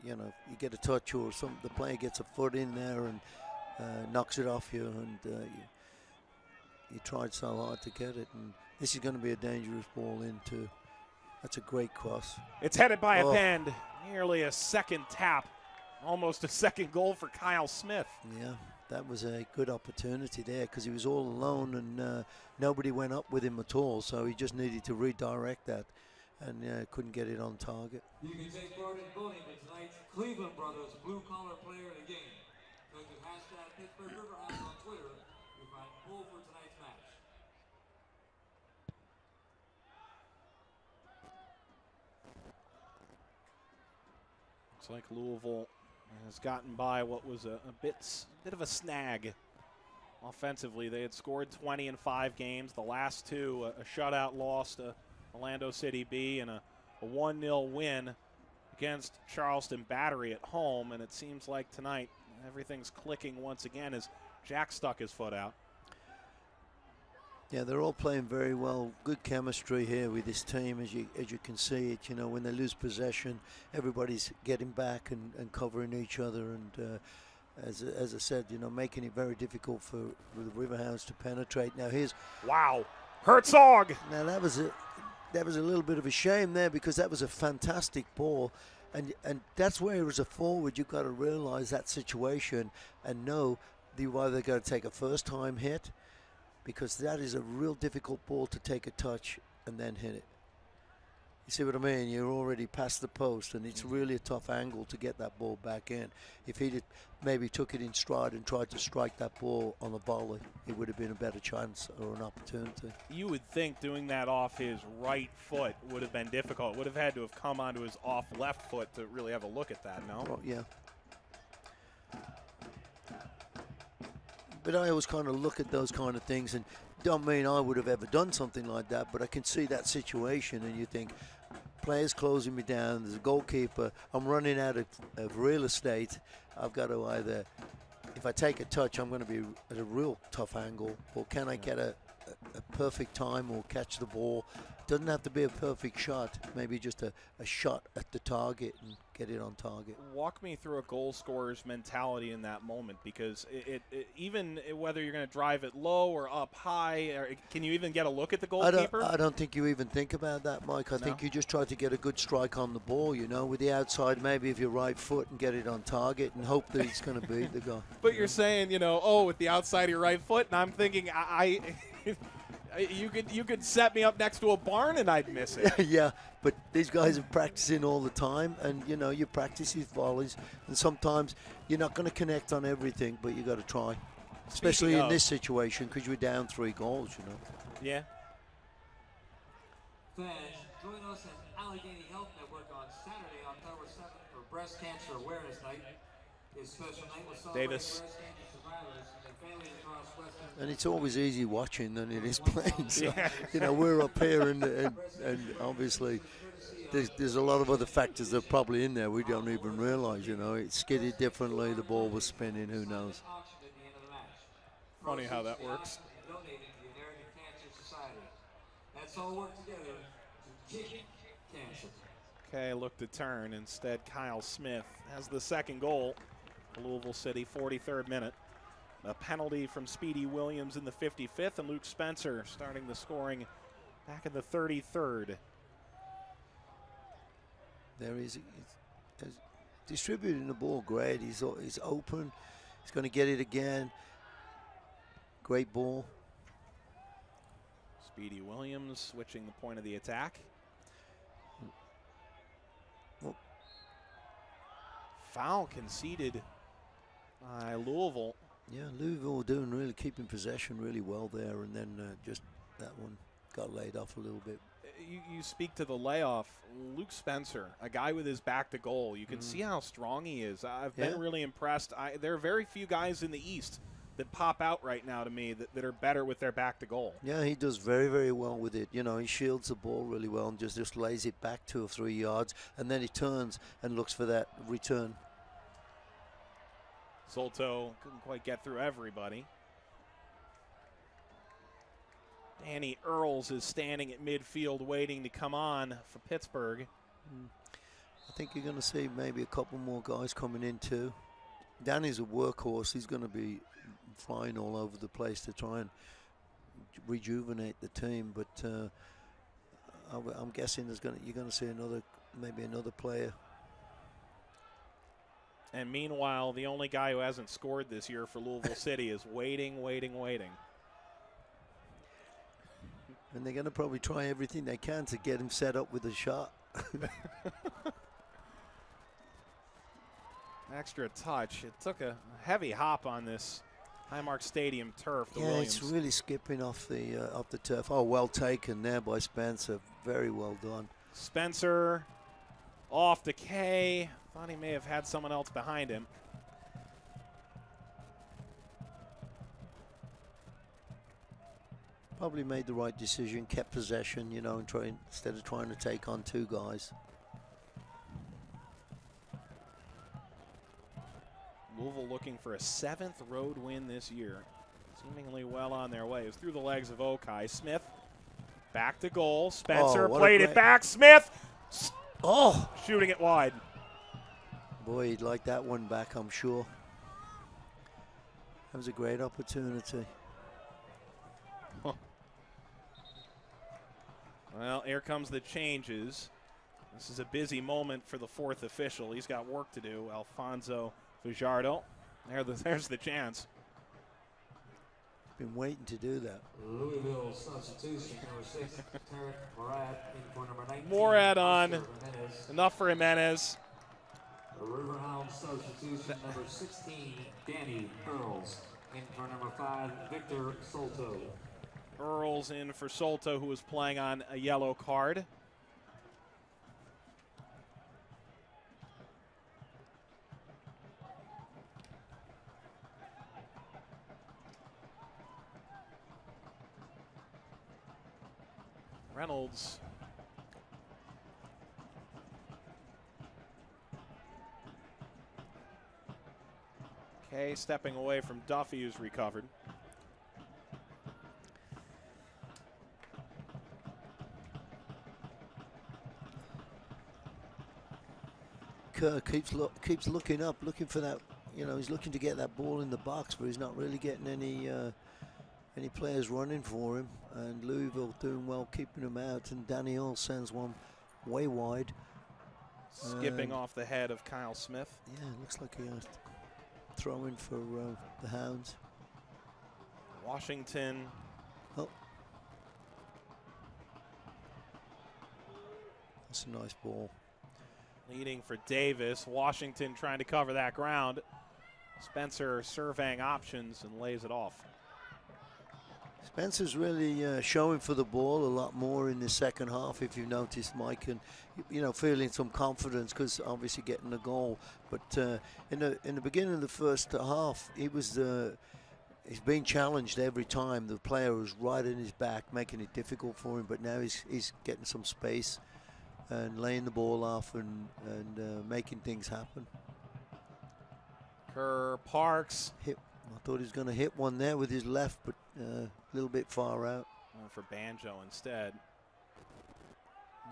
you get a touch or something. The player gets a foot in there and knocks it off you, and you tried so hard to get it. And this is going to be a dangerous ball in too. That's a great cross. It's headed by a bend. Nearly a second tap. Almost a second goal for Kyle Smith. Yeah, that was a good opportunity there because he was all alone and nobody went up with him at all. So he just needed to redirect that and couldn't get it on target. You can take part in voting for tonight's Cleveland Brothers Blue Collar Player of the Game. Go to hashtag Pittsburgh Riverhounds on Twitter. You'll find a poll for tonight's match. Looks like Louisville has gotten by what was a bit of a snag offensively. They had scored 20 in 5 games. The last 2, a shutout loss to Orlando City B and a 1-0 win against Charleston Battery at home. And it seems like tonight everything's clicking once again as Jack stuck his foot out. Yeah, they're all playing very well. Good chemistry here with this team, as you can see it. When they lose possession, everybody's getting back and covering each other. And as I said, making it very difficult for the Riverhounds to penetrate. Now here's Herzog. Now that was a little bit of a shame there because that was a fantastic ball, and that's where as a forward you've got to realize that situation and know you've either got to take a first-time hit, because that is a real difficult ball to take a touch and then hit it. You see what I mean? You're already past the post, and it's really a tough angle to get that ball back in. If he'd maybe took it in stride and tried to strike that ball on a volley, it would have been a better chance or an opportunity. You would think doing that off his right foot would have been difficult. Would have had to have come onto his off left foot to really have a look at that, no? Well, yeah. But I always kind of look at those kind of things and don't mean I would have ever done something like that, but I can see that situation and you think, players closing me down, there's a goalkeeper, I'm running out of real estate. I've got to either, if I take a touch, I'm going to be at a real tough angle, or can I get a perfect time or catch the ball Doesn't have to be a perfect shot. Maybe just a shot at the target and get it on target. Walk me through a goal scorer's mentality in that moment, because even whether you're going to drive it low or up high, or can you even get a look at the goalkeeper? I don't think you even think about that, Mike. I think you just try to get a good strike on the ball, you know, with the outside, maybe of your right foot, and get it on target and hope that it's going to beat the guy. But you're saying, you know, oh, with the outside of your right foot, and I'm thinking you could set me up next to a barn and I'd miss it. Yeah, but these guys are practicing all the time, and you know, you practice these volleys, and sometimes you're not going to connect on everything, but you got to try, especially in this situation because you're down 3 goals, you know. Yeah. Fans, join us at Allegheny Health Network on Saturday, October 7th for Breast Cancer Awareness Night. This special night will celebrate Davis. breast cancer survivors and families across Western. And it's always easy watching than it is playing. So, you know, we're up here, and obviously there's a lot of other factors that are probably in there we don't even realize. You know, it skidded differently, the ball was spinning, who knows. Funny how that works. Let's all work together to kick cancer. Okay, look to turn. Instead, Kyle Smith has the second goal. Louisville City, 43rd minute. A penalty from Speedy Williams in the 55th, and Luke Spencer starting the scoring back in the 33rd. There he's distributing the ball great. He's open. He's going to get it again. Great ball. Speedy Williams switching the point of the attack. Foul conceded by Louisville. Yeah, Louisville doing keeping possession really well there, and then just that one got laid off a little bit. You speak to the layoff. Luke Spencer, a guy with his back to goal. You can see how strong he is. I've been really impressed. There are very few guys in the East that pop out right now to me that are better with their back to goal. Yeah, he does very, very well with it. You know, he shields the ball really well and just lays it back 2 or 3 yards, and then he turns and looks for that return. Solto couldn't quite get through everybody. Danny Earls is standing at midfield waiting to come on for Pittsburgh. I think you're going to see maybe a couple more guys coming in too. Danny's a workhorse. He's going to be flying all over the place to try and rejuvenate the team. But I'm guessing you're going to see maybe another player. And meanwhile, the only guy who hasn't scored this year for Louisville City is waiting. And they're going to probably try everything they can to get him set up with a shot. Extra touch. It took a heavy hop on this Highmark Stadium turf. Williams. It's really skipping off the turf. Oh, well taken there by Spencer. Very well done. Spencer off to Kay. Thought he may have had someone else behind him. Probably made the right decision, kept possession, you know, and instead of trying to take on 2 guys. Louisville looking for a 7th road win this year. Seemingly well on their way. It was through the legs of Okai. Smith back to goal. Spencer played it back. Smith shooting it wide. Boy, he'd like that one back, I'm sure. That was a great opportunity. Well, here comes the changes. This is a busy moment for the 4th official. He's got work to do. Alfonso Fajardo. There's the chance. Been waiting to do that. Louisville substitution, number 6, Tarek Morad, in for number 19. Morad on. Enough for Jimenez. Riverhounds substitution, number 16, Danny Earls, in for number 5, Victor Solto. Earls in for Solto, who was playing on a yellow card. Reynolds. Okay, stepping away from Duffy, who's recovered. Kerr keeps looking up, looking for that. You know, he's looking to get that ball in the box, but he's not really getting any players running for him. And Louisville doing well, keeping him out. And Daniel sends one way wide. Skipping off the head of Kyle Smith. Yeah, looks like he throwing for the Hounds. Washington. Oh. That's a nice ball. Leading for Davis. Washington trying to cover that ground. Spencer surveying options and lays it off. Spencer's really showing for the ball a lot more in the second half, if you've noticed, Mike, and you know, feeling some confidence because obviously getting a goal. But in the beginning of the first half, he's being challenged every time. The player was right in his back, making it difficult for him. But now he's getting some space and laying the ball off and making things happen. Kerr, Parks. I thought he was going to hit one there with his left, but a little bit far out. For Banjo instead.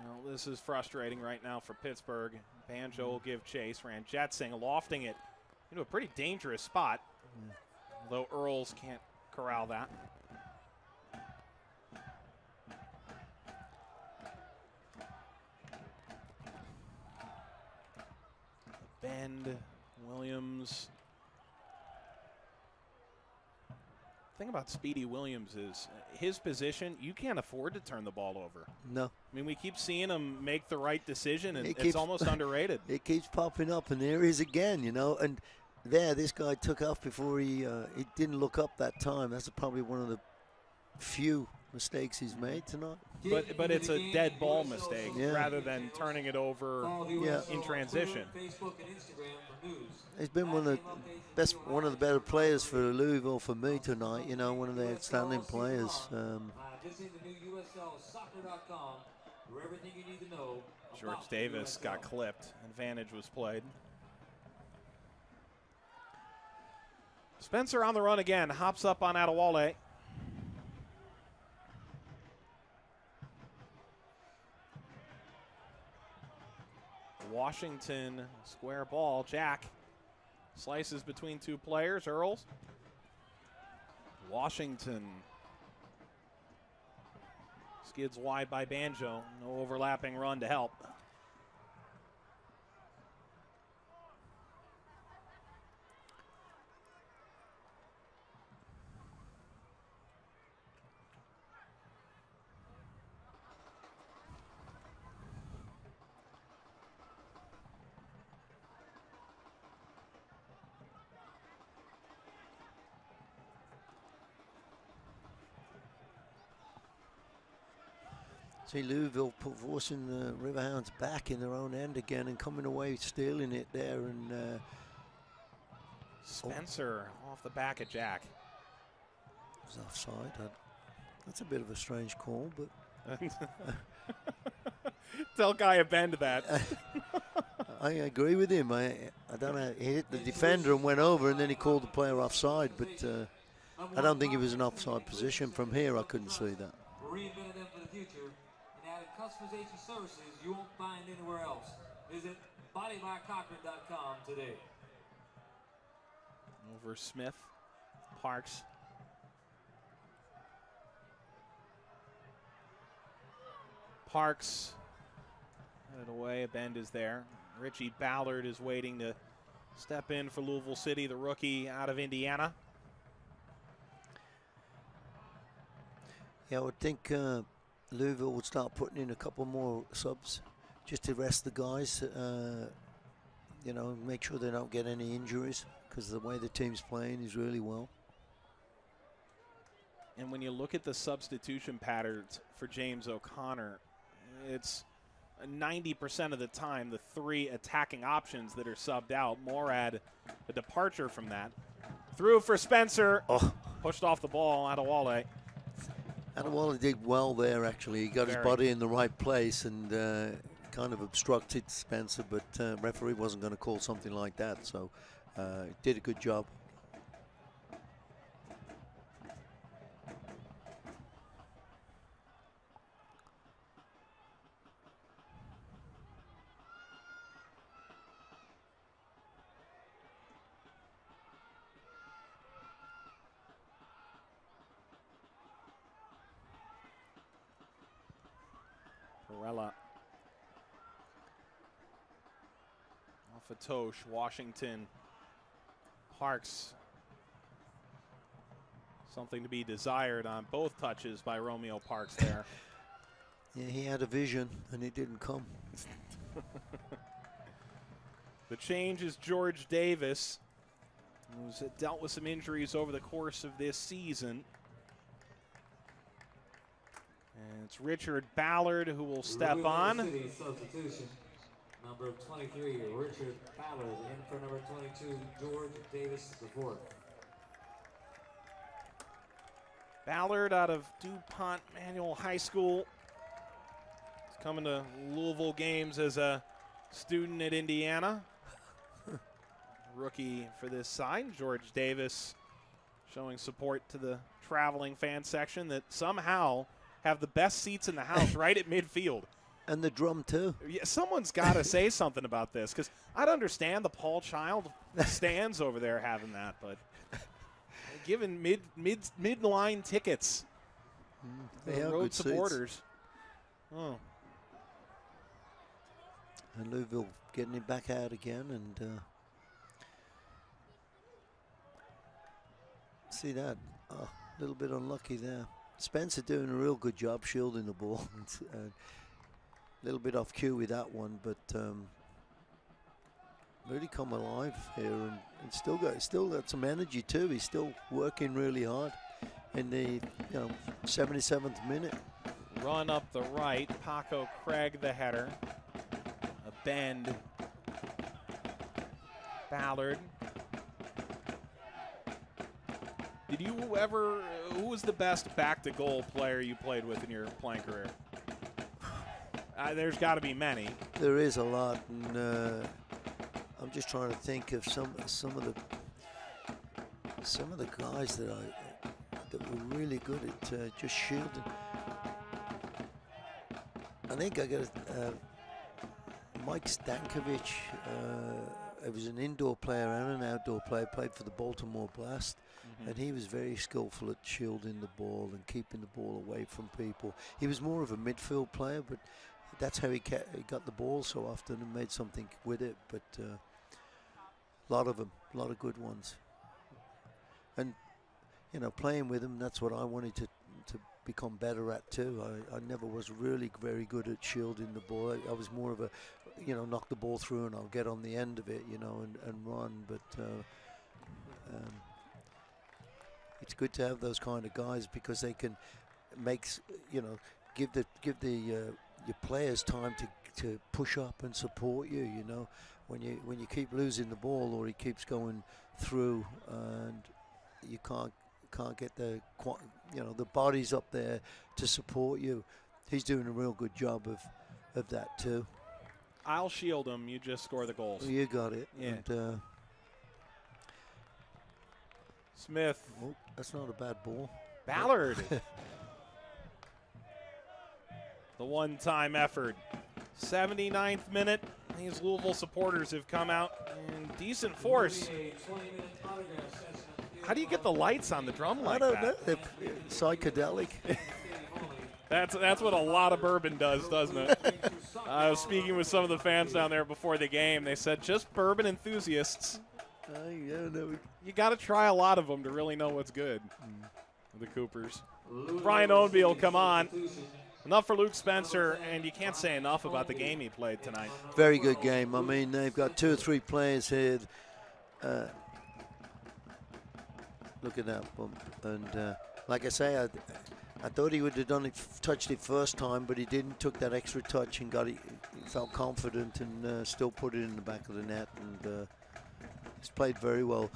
Well, this is frustrating right now for Pittsburgh. Banjo will give chase. Ranjetsingh lofting it into a pretty dangerous spot. Although Earls can't corral that. Bend, Williams. The thing about Speedy Williams is his position, you can't afford to turn the ball over. No. I mean, we keep seeing him make the right decision, and it's almost underrated. It keeps popping up, and there he is again, you know. And this guy took off before he didn't look up that time. That's probably one of the few mistakes he's made tonight. But it's a dead ball mistake rather than turning it over in transition. He's been one of the better players for Louisville for me tonight. You know, one of the outstanding players. George Davis got clipped. Advantage was played. Spencer on the run again. Hops up on Adewale. Washington square ball. Jack slices between two players. Earls. Washington skids wide by Banjo. No overlapping run to help. See Louisville forcing the Riverhounds back in their own end again and coming away stealing it there. And Spencer off the back of Jack. It was offside. That's a bit of a strange call, but tell Guy Bend that. I agree with him. I don't know. He hit the defender and went over, and then he called the player offside. But I don't think it was an offside position. From here, I couldn't see that. Reinvented them for the future and added customization services you won't find anywhere else. Visit bodybycochran.com today. Over Smith, Parks. Parks headed away. Bend is there. Richie Ballard is waiting to step in for Louisville City, the rookie out of Indiana. Yeah, I would think Louisville would start putting in a couple more subs just to rest the guys, you know, make sure they don't get any injuries because the way the team's playing is really well. And when you look at the substitution patterns for James O'Connor, it's 90% of the time the three attacking options that are subbed out. Morad, a departure from that. Through for Spencer. Oh. Pushed off the ball, Adewale. Adewale did well there, actually. He got his body in the right place and kind of obstructed Spencer, but referee wasn't going to call something like that, so did a good job. Corella. Off a Tosh, Washington. Parks. Something to be desired on both touches by Romeo Parks there. Yeah, he had a vision, and it didn't come. The change is George Davis, who's dealt with some injuries over the course of this season. And it's Richard Ballard who will step on. City substitution. Number 23, Richard Ballard, in for number 22, George Davis IV. Ballard out of DuPont Manual High School. He's coming to Louisville games as a student at Indiana. Rookie for this side, George Davis, showing support to the traveling fan section that somehow have the best seats in the house right at midfield. And the drum, too. Yeah, someone's got to say something about this, because I'd understand the Paul Child stands over there having that, but giving mid-line tickets They to are road good supporters. seats. Oh. And Louisville getting it back out again, and see that. Oh, a little bit unlucky there. Spencer doing a real good job shielding the ball. A little bit off cue with that one, but really come alive here, and still got some energy too. He's still working really hard in the 77th minute. Run up the right, Paco Craig the header. A bend. Ballard. Did you ever, who was the best back-to-goal player you played with in your playing career? There's got to be many. There is a lot, and I'm just trying to think of some of the guys that were really good at just shielding. I think I got Mike Stankovic. He was an indoor player and an outdoor player. Played for the Baltimore Blast, and he was very skillful at shielding the ball and keeping the ball away from people. He was more of a midfield player, but that's how he got the ball so often and made something with it. But a lot of them, a lot of good ones. And playing with him, that's what I wanted to become better at too. I never was really very good at shielding the ball. I was more of a, knock the ball through and I'll get on the end of it, and run. But it's good to have those kind of guys because they can give your players time to push up and support you. When you keep losing the ball or he keeps going through and you can't get the bodies up there to support you. He's doing a real good job of that too. I'll shield him. You just score the goals. Well, you got it. Yeah. And, Smith. Oh, that's not a bad ball. Ballard. The one-time effort. 79th minute. These Louisville supporters have come out in decent force. How do you get the lights on the drum like that? I don't know. They're psychedelic. That's what a lot of bourbon does, doesn't it? I was speaking with some of the fans down there before the game. They said just bourbon enthusiasts. You got to try a lot of them to really know what's good. The Coopers. Brian Ownby will come on. Enough for Luke Spencer, and you can't say enough about the game he played tonight. Very good game. I mean, they've got 2 or 3 players here. Look at that. And like I say, I thought he would have touched it first time, but he didn't. Took that extra touch and got it. He felt confident and still put it in the back of the net. And he's played very well.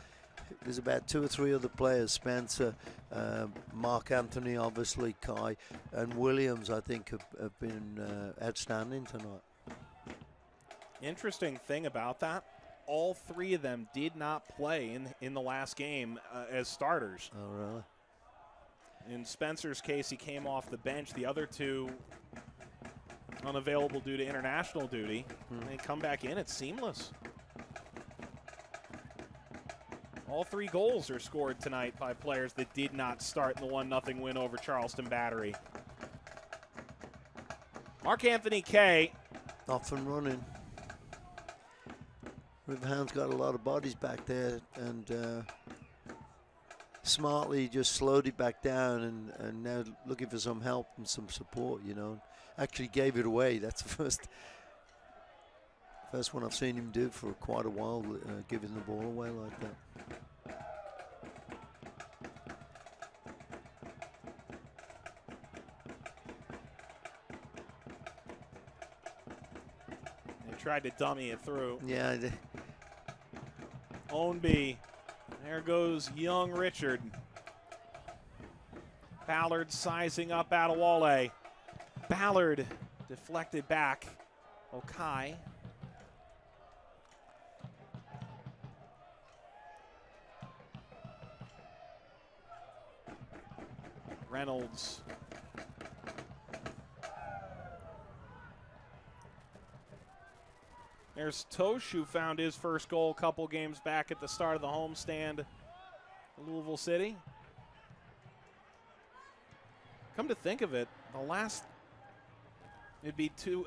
There's about 2 or 3 other players, Spencer, Mark Anthony, obviously, Kai, and Williams, I think, have been outstanding tonight. Interesting thing about that, all 3 of them did not play in the last game as starters. Oh, really? In Spencer's case, he came off the bench. The other 2 unavailable due to international duty. They come back in. It's seamless. All 3 goals are scored tonight by players that did not start in the 1-0 win over Charleston Battery. Mark Anthony Kay. Off and running. Riverhounds got a lot of bodies back there, and smartly just slowed it back down, and now looking for some help and some support, you know. Actually gave it away. That's the first one I've seen him do for quite a while, giving the ball away like that. They tried to dummy it through. Yeah. Ownby. There goes young Richard. Ballard sizing up Adewale. Ballard deflected back. Okai. Reynolds. There's Tosh, who found his first goal a couple games back at the start of the homestand, Louisville City. Come to think of it, it'd be 3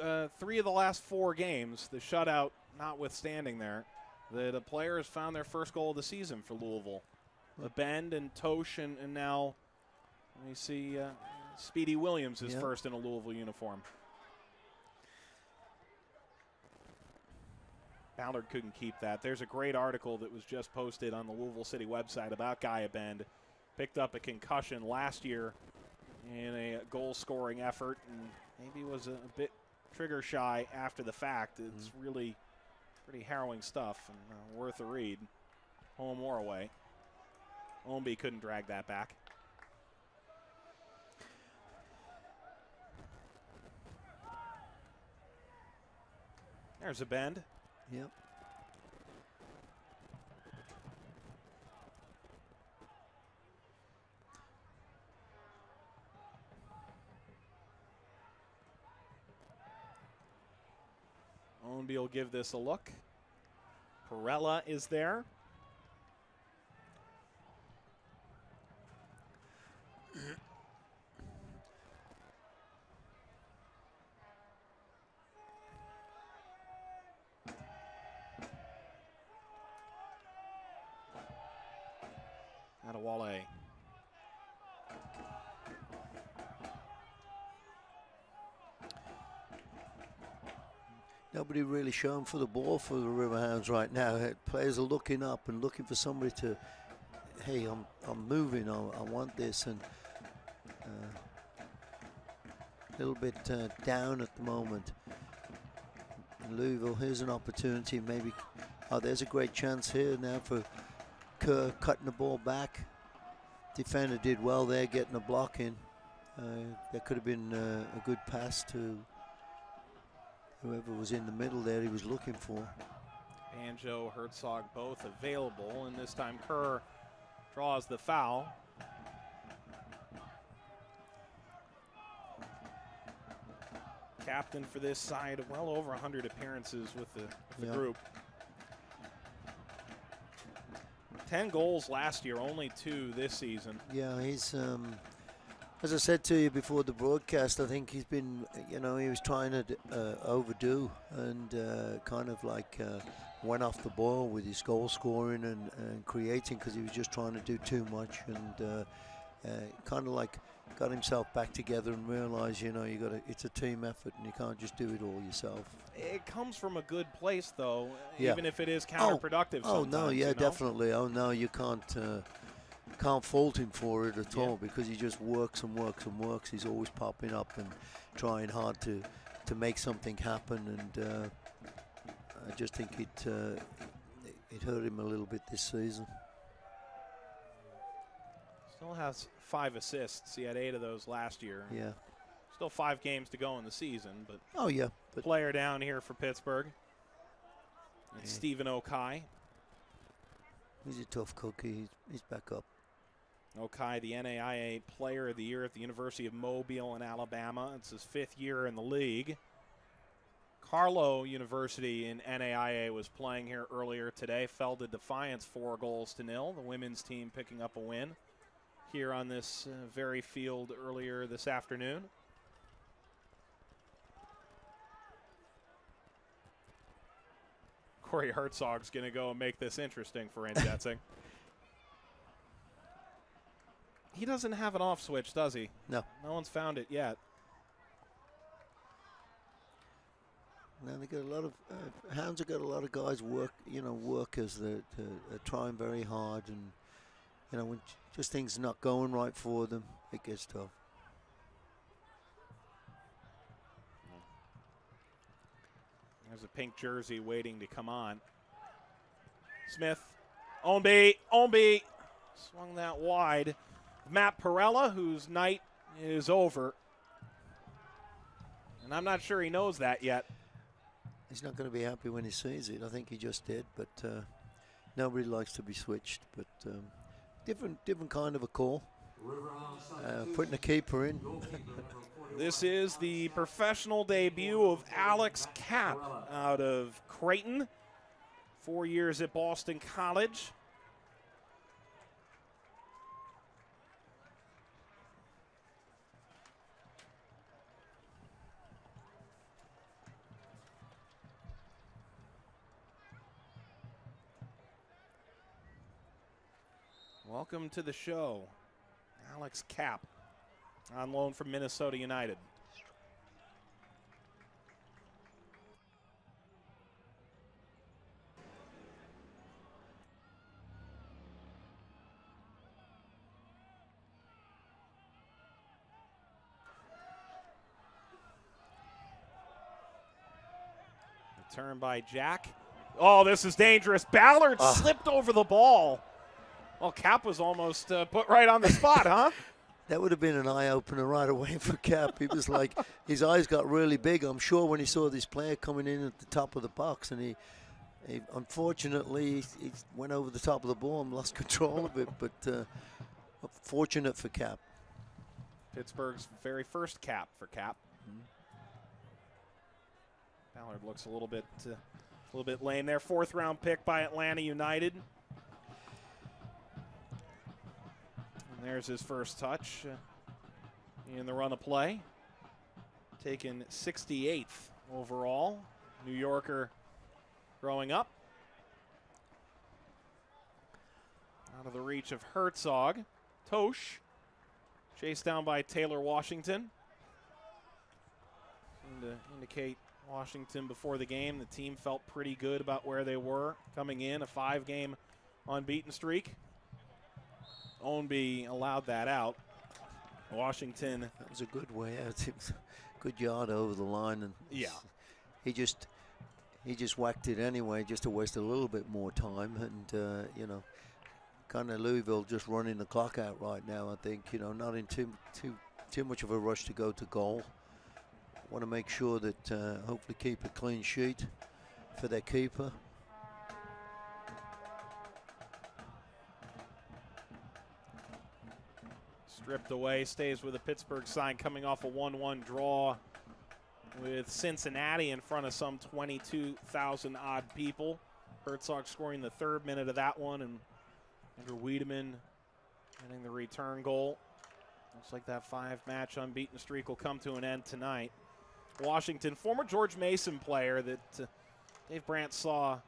of the last 4 games, the shutout notwithstanding there, that a player has found their first goal of the season for Louisville. Bend and Tosh, and now we see Speedy Williams is first in a Louisville uniform. Ballard couldn't keep that. There's a great article that was just posted on the Louisville City website about Guy Bend. Picked up a concussion last year in a goal-scoring effort, and maybe was a bit trigger-shy after the fact. It's really pretty harrowing stuff and worth a read, home or away. Ownby couldn't drag that back. There's a Bend. Yep. Ownby will give this a look. Perella is there. Adewale. Nobody really showing for the ball for the Riverhounds right now. Players are looking up and looking for somebody to, hey, I'm moving, I want this, and a little bit down at the moment. In Louisville, here's an opportunity, maybe. Oh, there's a great chance here now for Kerr cutting the ball back. Defender did well there, getting a block in. There could have been a good pass to whoever was in the middle there he was looking for. Banjo, Herzog both available, and this time Kerr draws the foul. Captain for this side, well over 100 appearances with the group. 10 goals last year, only 2 this season. Yeah, he's, as I said to you before the broadcast, I think he's been, he was trying to overdo and kind of like went off the ball with his goal scoring and creating, because he was just trying to do too much, and kind of like got himself back together and realized, it's a team effort and you can't just do it all yourself. It comes from a good place, though, even if it is counterproductive. Oh no, yeah, definitely. Oh no, you can't fault him for it at all, because he just works and works and works. He's always popping up and trying hard to make something happen, and I just think it hurt him a little bit this season. Still has 5 assists. He had 8 of those last year. Yeah. Still 5 games to go in the season, but but player down here for Pittsburgh. It's Stephen Okai. He's a tough cookie. He's back up. Okai, the NAIA Player of the Year at the University of Mobile in Alabama. It's his 5th year in the league. Carlow University in NAIA was playing here earlier today. Fell to Defiance 4-0. The women's team picking up a win here on this very field earlier this afternoon. Corey Herzog's going to go and make this interesting for Jetsing. He doesn't have an off switch, does he? No. No one's found it yet. Now they got a lot of Hounds have got a lot of guys workers that are trying very hard, and when just things not going right for them, it gets tough. There's a pink jersey waiting to come on. Smith, Ownby, swung that wide. Matt Perella, whose night is over, and I'm not sure he knows that yet. He's not going to be happy when he sees it. I think he just did, but nobody likes to be switched. But different kind of a call. Putting a keeper in. This is the professional debut of Alex Kapp out of Creighton. 4 years at Boston College. Welcome to the show, Alex Kapp, on loan from Minnesota United. Return by Jack. Oh, this is dangerous. Ballard slipped over the ball. Well, Kapp was almost put right on the spot, huh? That would have been an eye-opener right away for Kapp. He was like, his eyes got really big, I'm sure, when he saw this player coming in at the top of the box. And he unfortunately, he went over the top of the ball and lost control of it. But fortunate for Kapp. Pittsburgh's very first cap for Kapp. Ballard looks a little bit lame there. 4th-round pick by Atlanta United. There's his first touch in the run of play. Taken 68th overall. New Yorker growing up. Out of the reach of Herzog. Tosh. Chased down by Taylor Washington. And to indicate Washington before the game, the team felt pretty good about where they were coming in. A 5-game unbeaten streak. Ownby allowed that out. Washington. That was a good way out. It was a good yard over the line, and yeah, he just whacked it anyway, just to waste a little bit more time. And kind of Louisville just running the clock out right now. I think not in too much of a rush to go to goal. Want to make sure that hopefully keep a clean sheet for their keeper. Stripped away, stays with a Pittsburgh sign, coming off a 1-1 draw with Cincinnati in front of some 22,000 odd people. Herzog scoring the 3rd minute of that one, and Andrew Wiedemann getting the return goal. Looks like that 5-match unbeaten streak will come to an end tonight. Washington, former George Mason player that Dave Brandt saw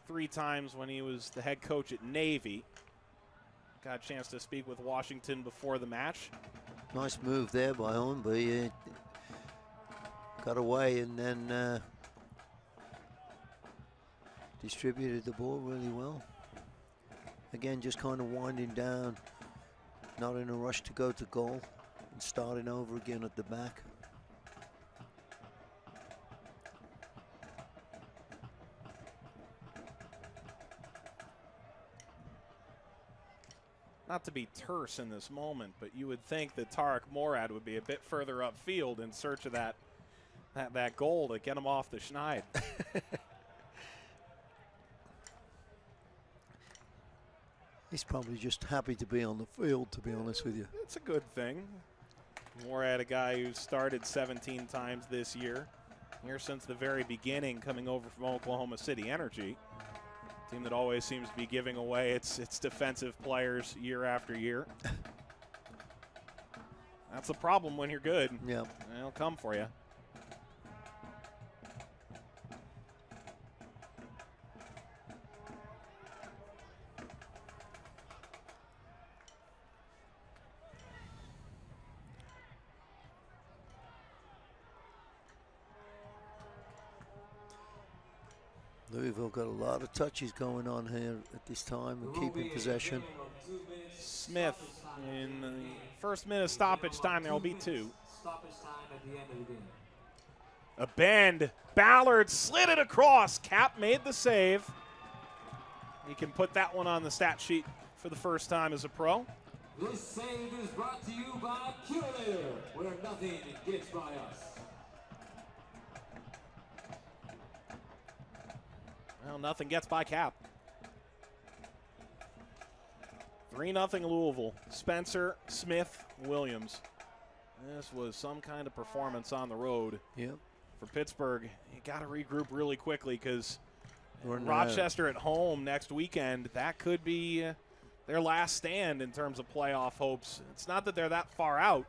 3 times when he was the head coach at Navy. Got a chance to speak with Washington before the match. Nice move there by Ownby. Got away and then distributed the ball really well. Again, just kind of winding down, not in a rush to go to goal, and starting over again at the back. Not to be terse in this moment, but you would think that Tarek Morad would be a bit further upfield in search of that goal to get him off the schneid. He's probably just happy to be on the field, to be honest with you. It's a good thing. Morad, a guy who started 17 times this year, here since the very beginning, coming over from Oklahoma City Energy. Team that always seems to be giving away its defensive players year after year. That's the problem when you're good. Yeah. They'll come for you. Louisville got a lot of touches going on here at this time and keeping possession. Smith in the first minute of stoppage time. There will be 2. Stoppage time at the end of the game. A bend. Ballard slid it across. Cap made the save. He can put that one on the stat sheet for the first time as a pro. This save is brought to you by Curator, where nothing gets by us. Well, nothing gets by Cap. 3-0 Louisville. Spencer, Smith, Williams. This was some kind of performance on the road. Yep. For Pittsburgh, you got to regroup really quickly because Rochester at home next weekend, that could be their last stand in terms of playoff hopes. It's not that they're that far out,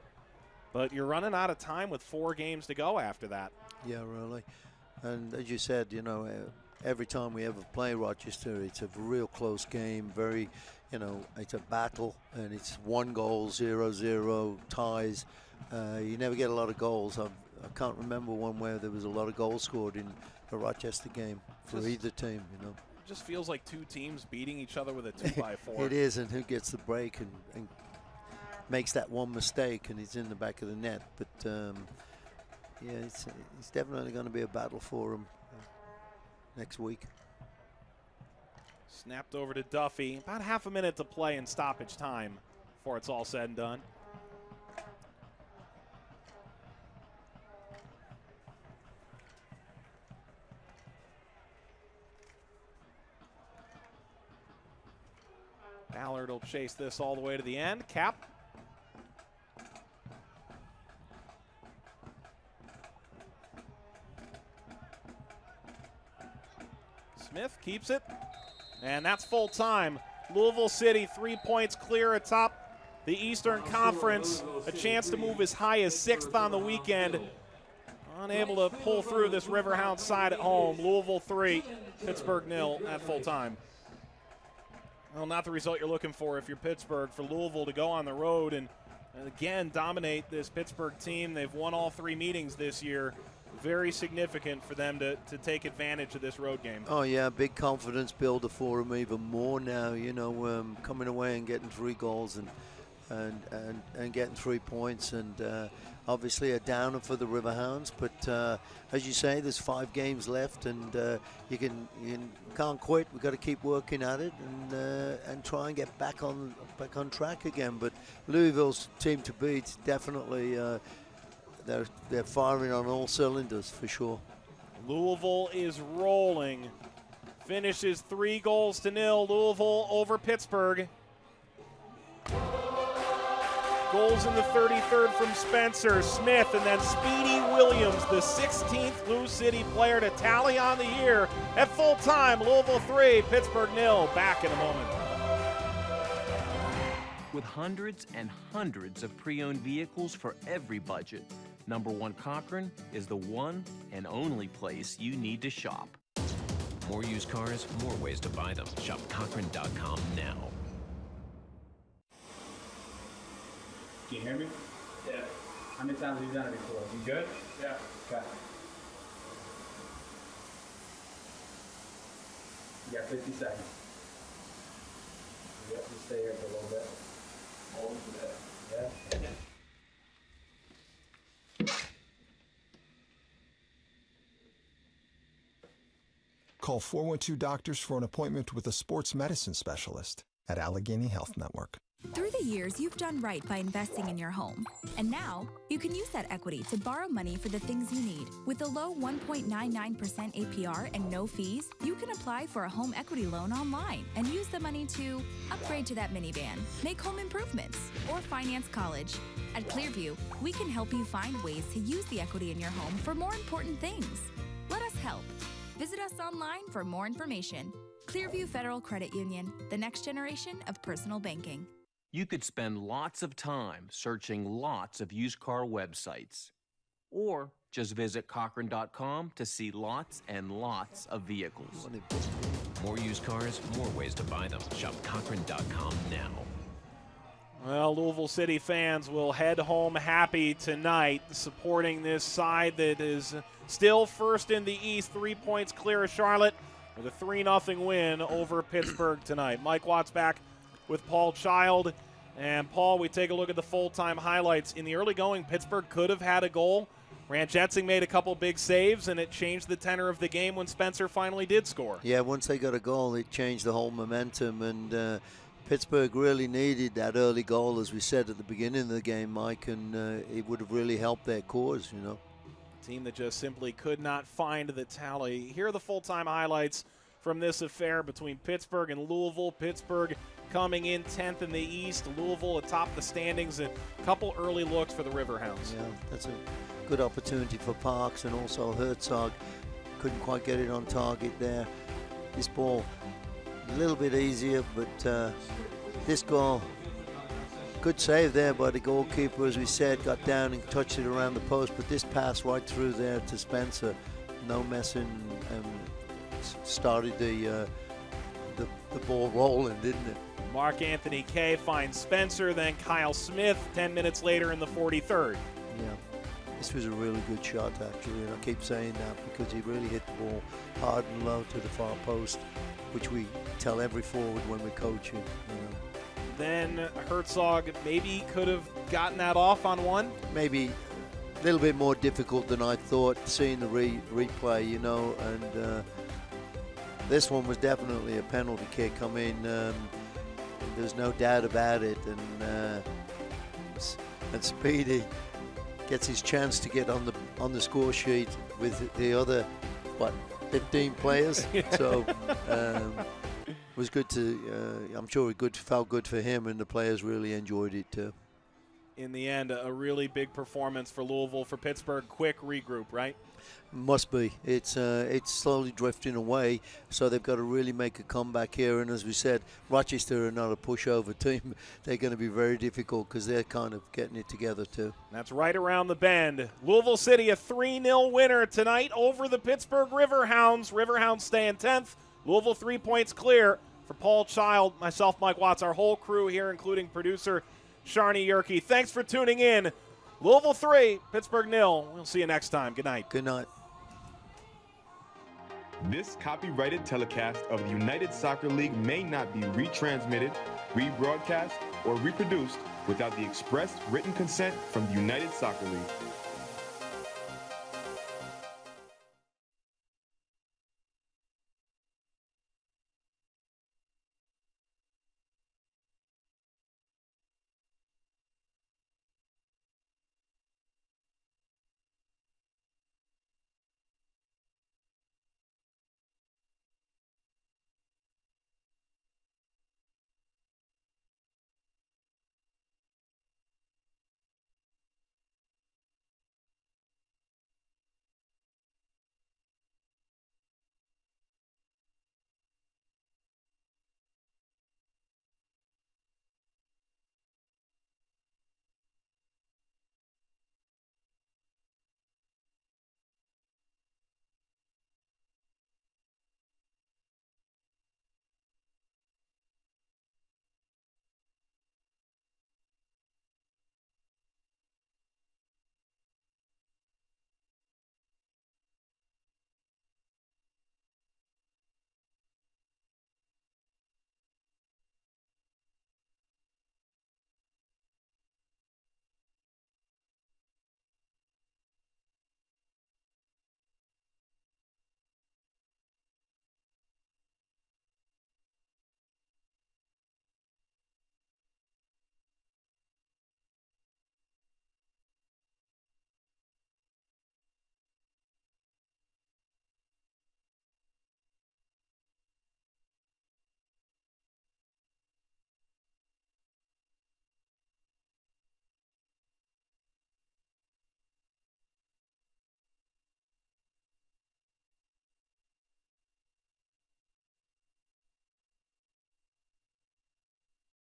but you're running out of time with 4 games to go after that. Yeah, really. And as you said, you know, every time we ever play Rochester, it's a real close game. Very, you know, it's a battle, and it's 1 goal, 0-0 ties. You never get a lot of goals. I can't remember one where there was a lot of goals scored in the Rochester game for either team, you know. It just feels like 2 teams beating each other with a 2x4. It is, and who gets the break and makes that one mistake, and he's in the back of the net. But, yeah, it's definitely going to be a battle for him next week. Snapped over to Duffy. About half a minute to play in stoppage time before it's all said and done. Ballard will chase this all the way to the end. Cap. Smith keeps it, and that's full time. Louisville City 3 points clear atop the Eastern Conference. A chance to move as high as 6th on the weekend. Unable to pull through this Riverhounds side at home. Louisville 3, Pittsburgh 0 at full time. Well, not the result you're looking for if you're Pittsburgh. For Louisville to go on the road and again dominate this Pittsburgh team. They've won all 3 meetings this year. Very significant for them to take advantage of this road game. Oh, yeah, big confidence builder for them even more now, you know, coming away and getting 3 goals and getting 3 points. And obviously a downer for the Riverhounds. But as you say, there's 5 games left, and you can't quit. We've got to keep working at it and try and get back on track again. But Louisville's team to beat, definitely. They're firing on all cylinders for sure. Louisville is rolling. Finishes 3-0. Louisville over Pittsburgh. Goals in the 33rd from Spencer, Smith, and then Speedy Williams, the 16th Lou City player to tally on the year. At full time, Louisville 3, Pittsburgh 0. Back in a moment. With hundreds and hundreds of pre-owned vehicles for every budget, Number 1 Cochran is the one and only place you need to shop. More used cars, more ways to buy them. Shop Cochran.com now. Can you hear me? Yeah. How many times have you done it before? You good? Yeah. Okay. You got 50 seconds. Yep, just stay here for a little bit. Hold it for that. Yeah. Call 412-DOCTORS for an appointment with a sports medicine specialist at Allegheny Health Network. Through the years, you've done right by investing in your home. And now, you can use that equity to borrow money for the things you need. With a low 1.99% APR and no fees, you can apply for a home equity loan online and use the money to upgrade to that minivan, make home improvements, or finance college. At Clearview, we can help you find ways to use the equity in your home for more important things. Let us help. Visit us online for more information. Clearview Federal Credit Union, the next generation of personal banking. You could spend lots of time searching lots of used car websites. Or just visit Cochran.com to see lots and lots of vehicles. More used cars, more ways to buy them. Shop Cochran.com now. Well, Louisville City fans will head home happy tonight, supporting this side that is still first in the East, 3 points clear of Charlotte. with a 3-0 win over Pittsburgh tonight. Mike Watts back with Paul Child. And, Paul, we take a look at the full-time highlights. In the early going, Pittsburgh could have had a goal. Ranchetsing made a couple big saves, and it changed the tenor of the game when Spencer finally did score. Yeah, once they got a goal, it changed the whole momentum, and Pittsburgh really needed that early goal, as we said at the beginning of the game, Mike, and it would have really helped their cause, you know. A team that just simply could not find the tally. Here are the full-time highlights from this affair between Pittsburgh and Louisville. Pittsburgh coming in 10th in the East, Louisville atop the standings, and a couple early looks for the Riverhounds. Yeah, that's a good opportunity for Parks, and also Herzog couldn't quite get it on target there. This ball a little bit easier, but this goal, good save there by the goalkeeper, as we said, got down and touched it around the post, but this pass right through there to Spencer, no messing, started the ball rolling, didn't it? Mark Anthony Kay finds Spencer, then Kyle Smith 10 minutes later in the 43rd. Yeah, this was a really good shot, actually, and I keep saying that because he really hit the ball hard and low to the far post, which we tell every forward when we're coaching. You know. Then Herzog maybe could have gotten that off on one. Maybe a little bit more difficult than I thought, seeing the replay, you know, and this one was definitely a penalty kick. I mean, there's no doubt about it, and Speedy gets his chance to get on the score sheet with the other 15 players. So it was good to. I'm sure it felt good for him, and the players really enjoyed it too. In the end, a really big performance for Louisville. For Pittsburgh, quick regroup, right? Must be. It's slowly drifting away, so they've got to really make a comeback here. And as we said, Rochester are not a pushover team. They're going to be very difficult because they're kind of getting it together too. That's right around the bend. Louisville City, a 3-0 winner tonight over the Pittsburgh Riverhounds. Riverhounds stay in 10th. Louisville 3 points clear. For Paul Child, myself, Mike Watts, our whole crew here, including producer Sharni Yerke. Thanks for tuning in. Louisville 3, Pittsburgh 0. We'll see you next time. Good night. Good night. This copyrighted telecast of the United Soccer League may not be retransmitted, rebroadcast, or reproduced without the express written consent from the United Soccer League.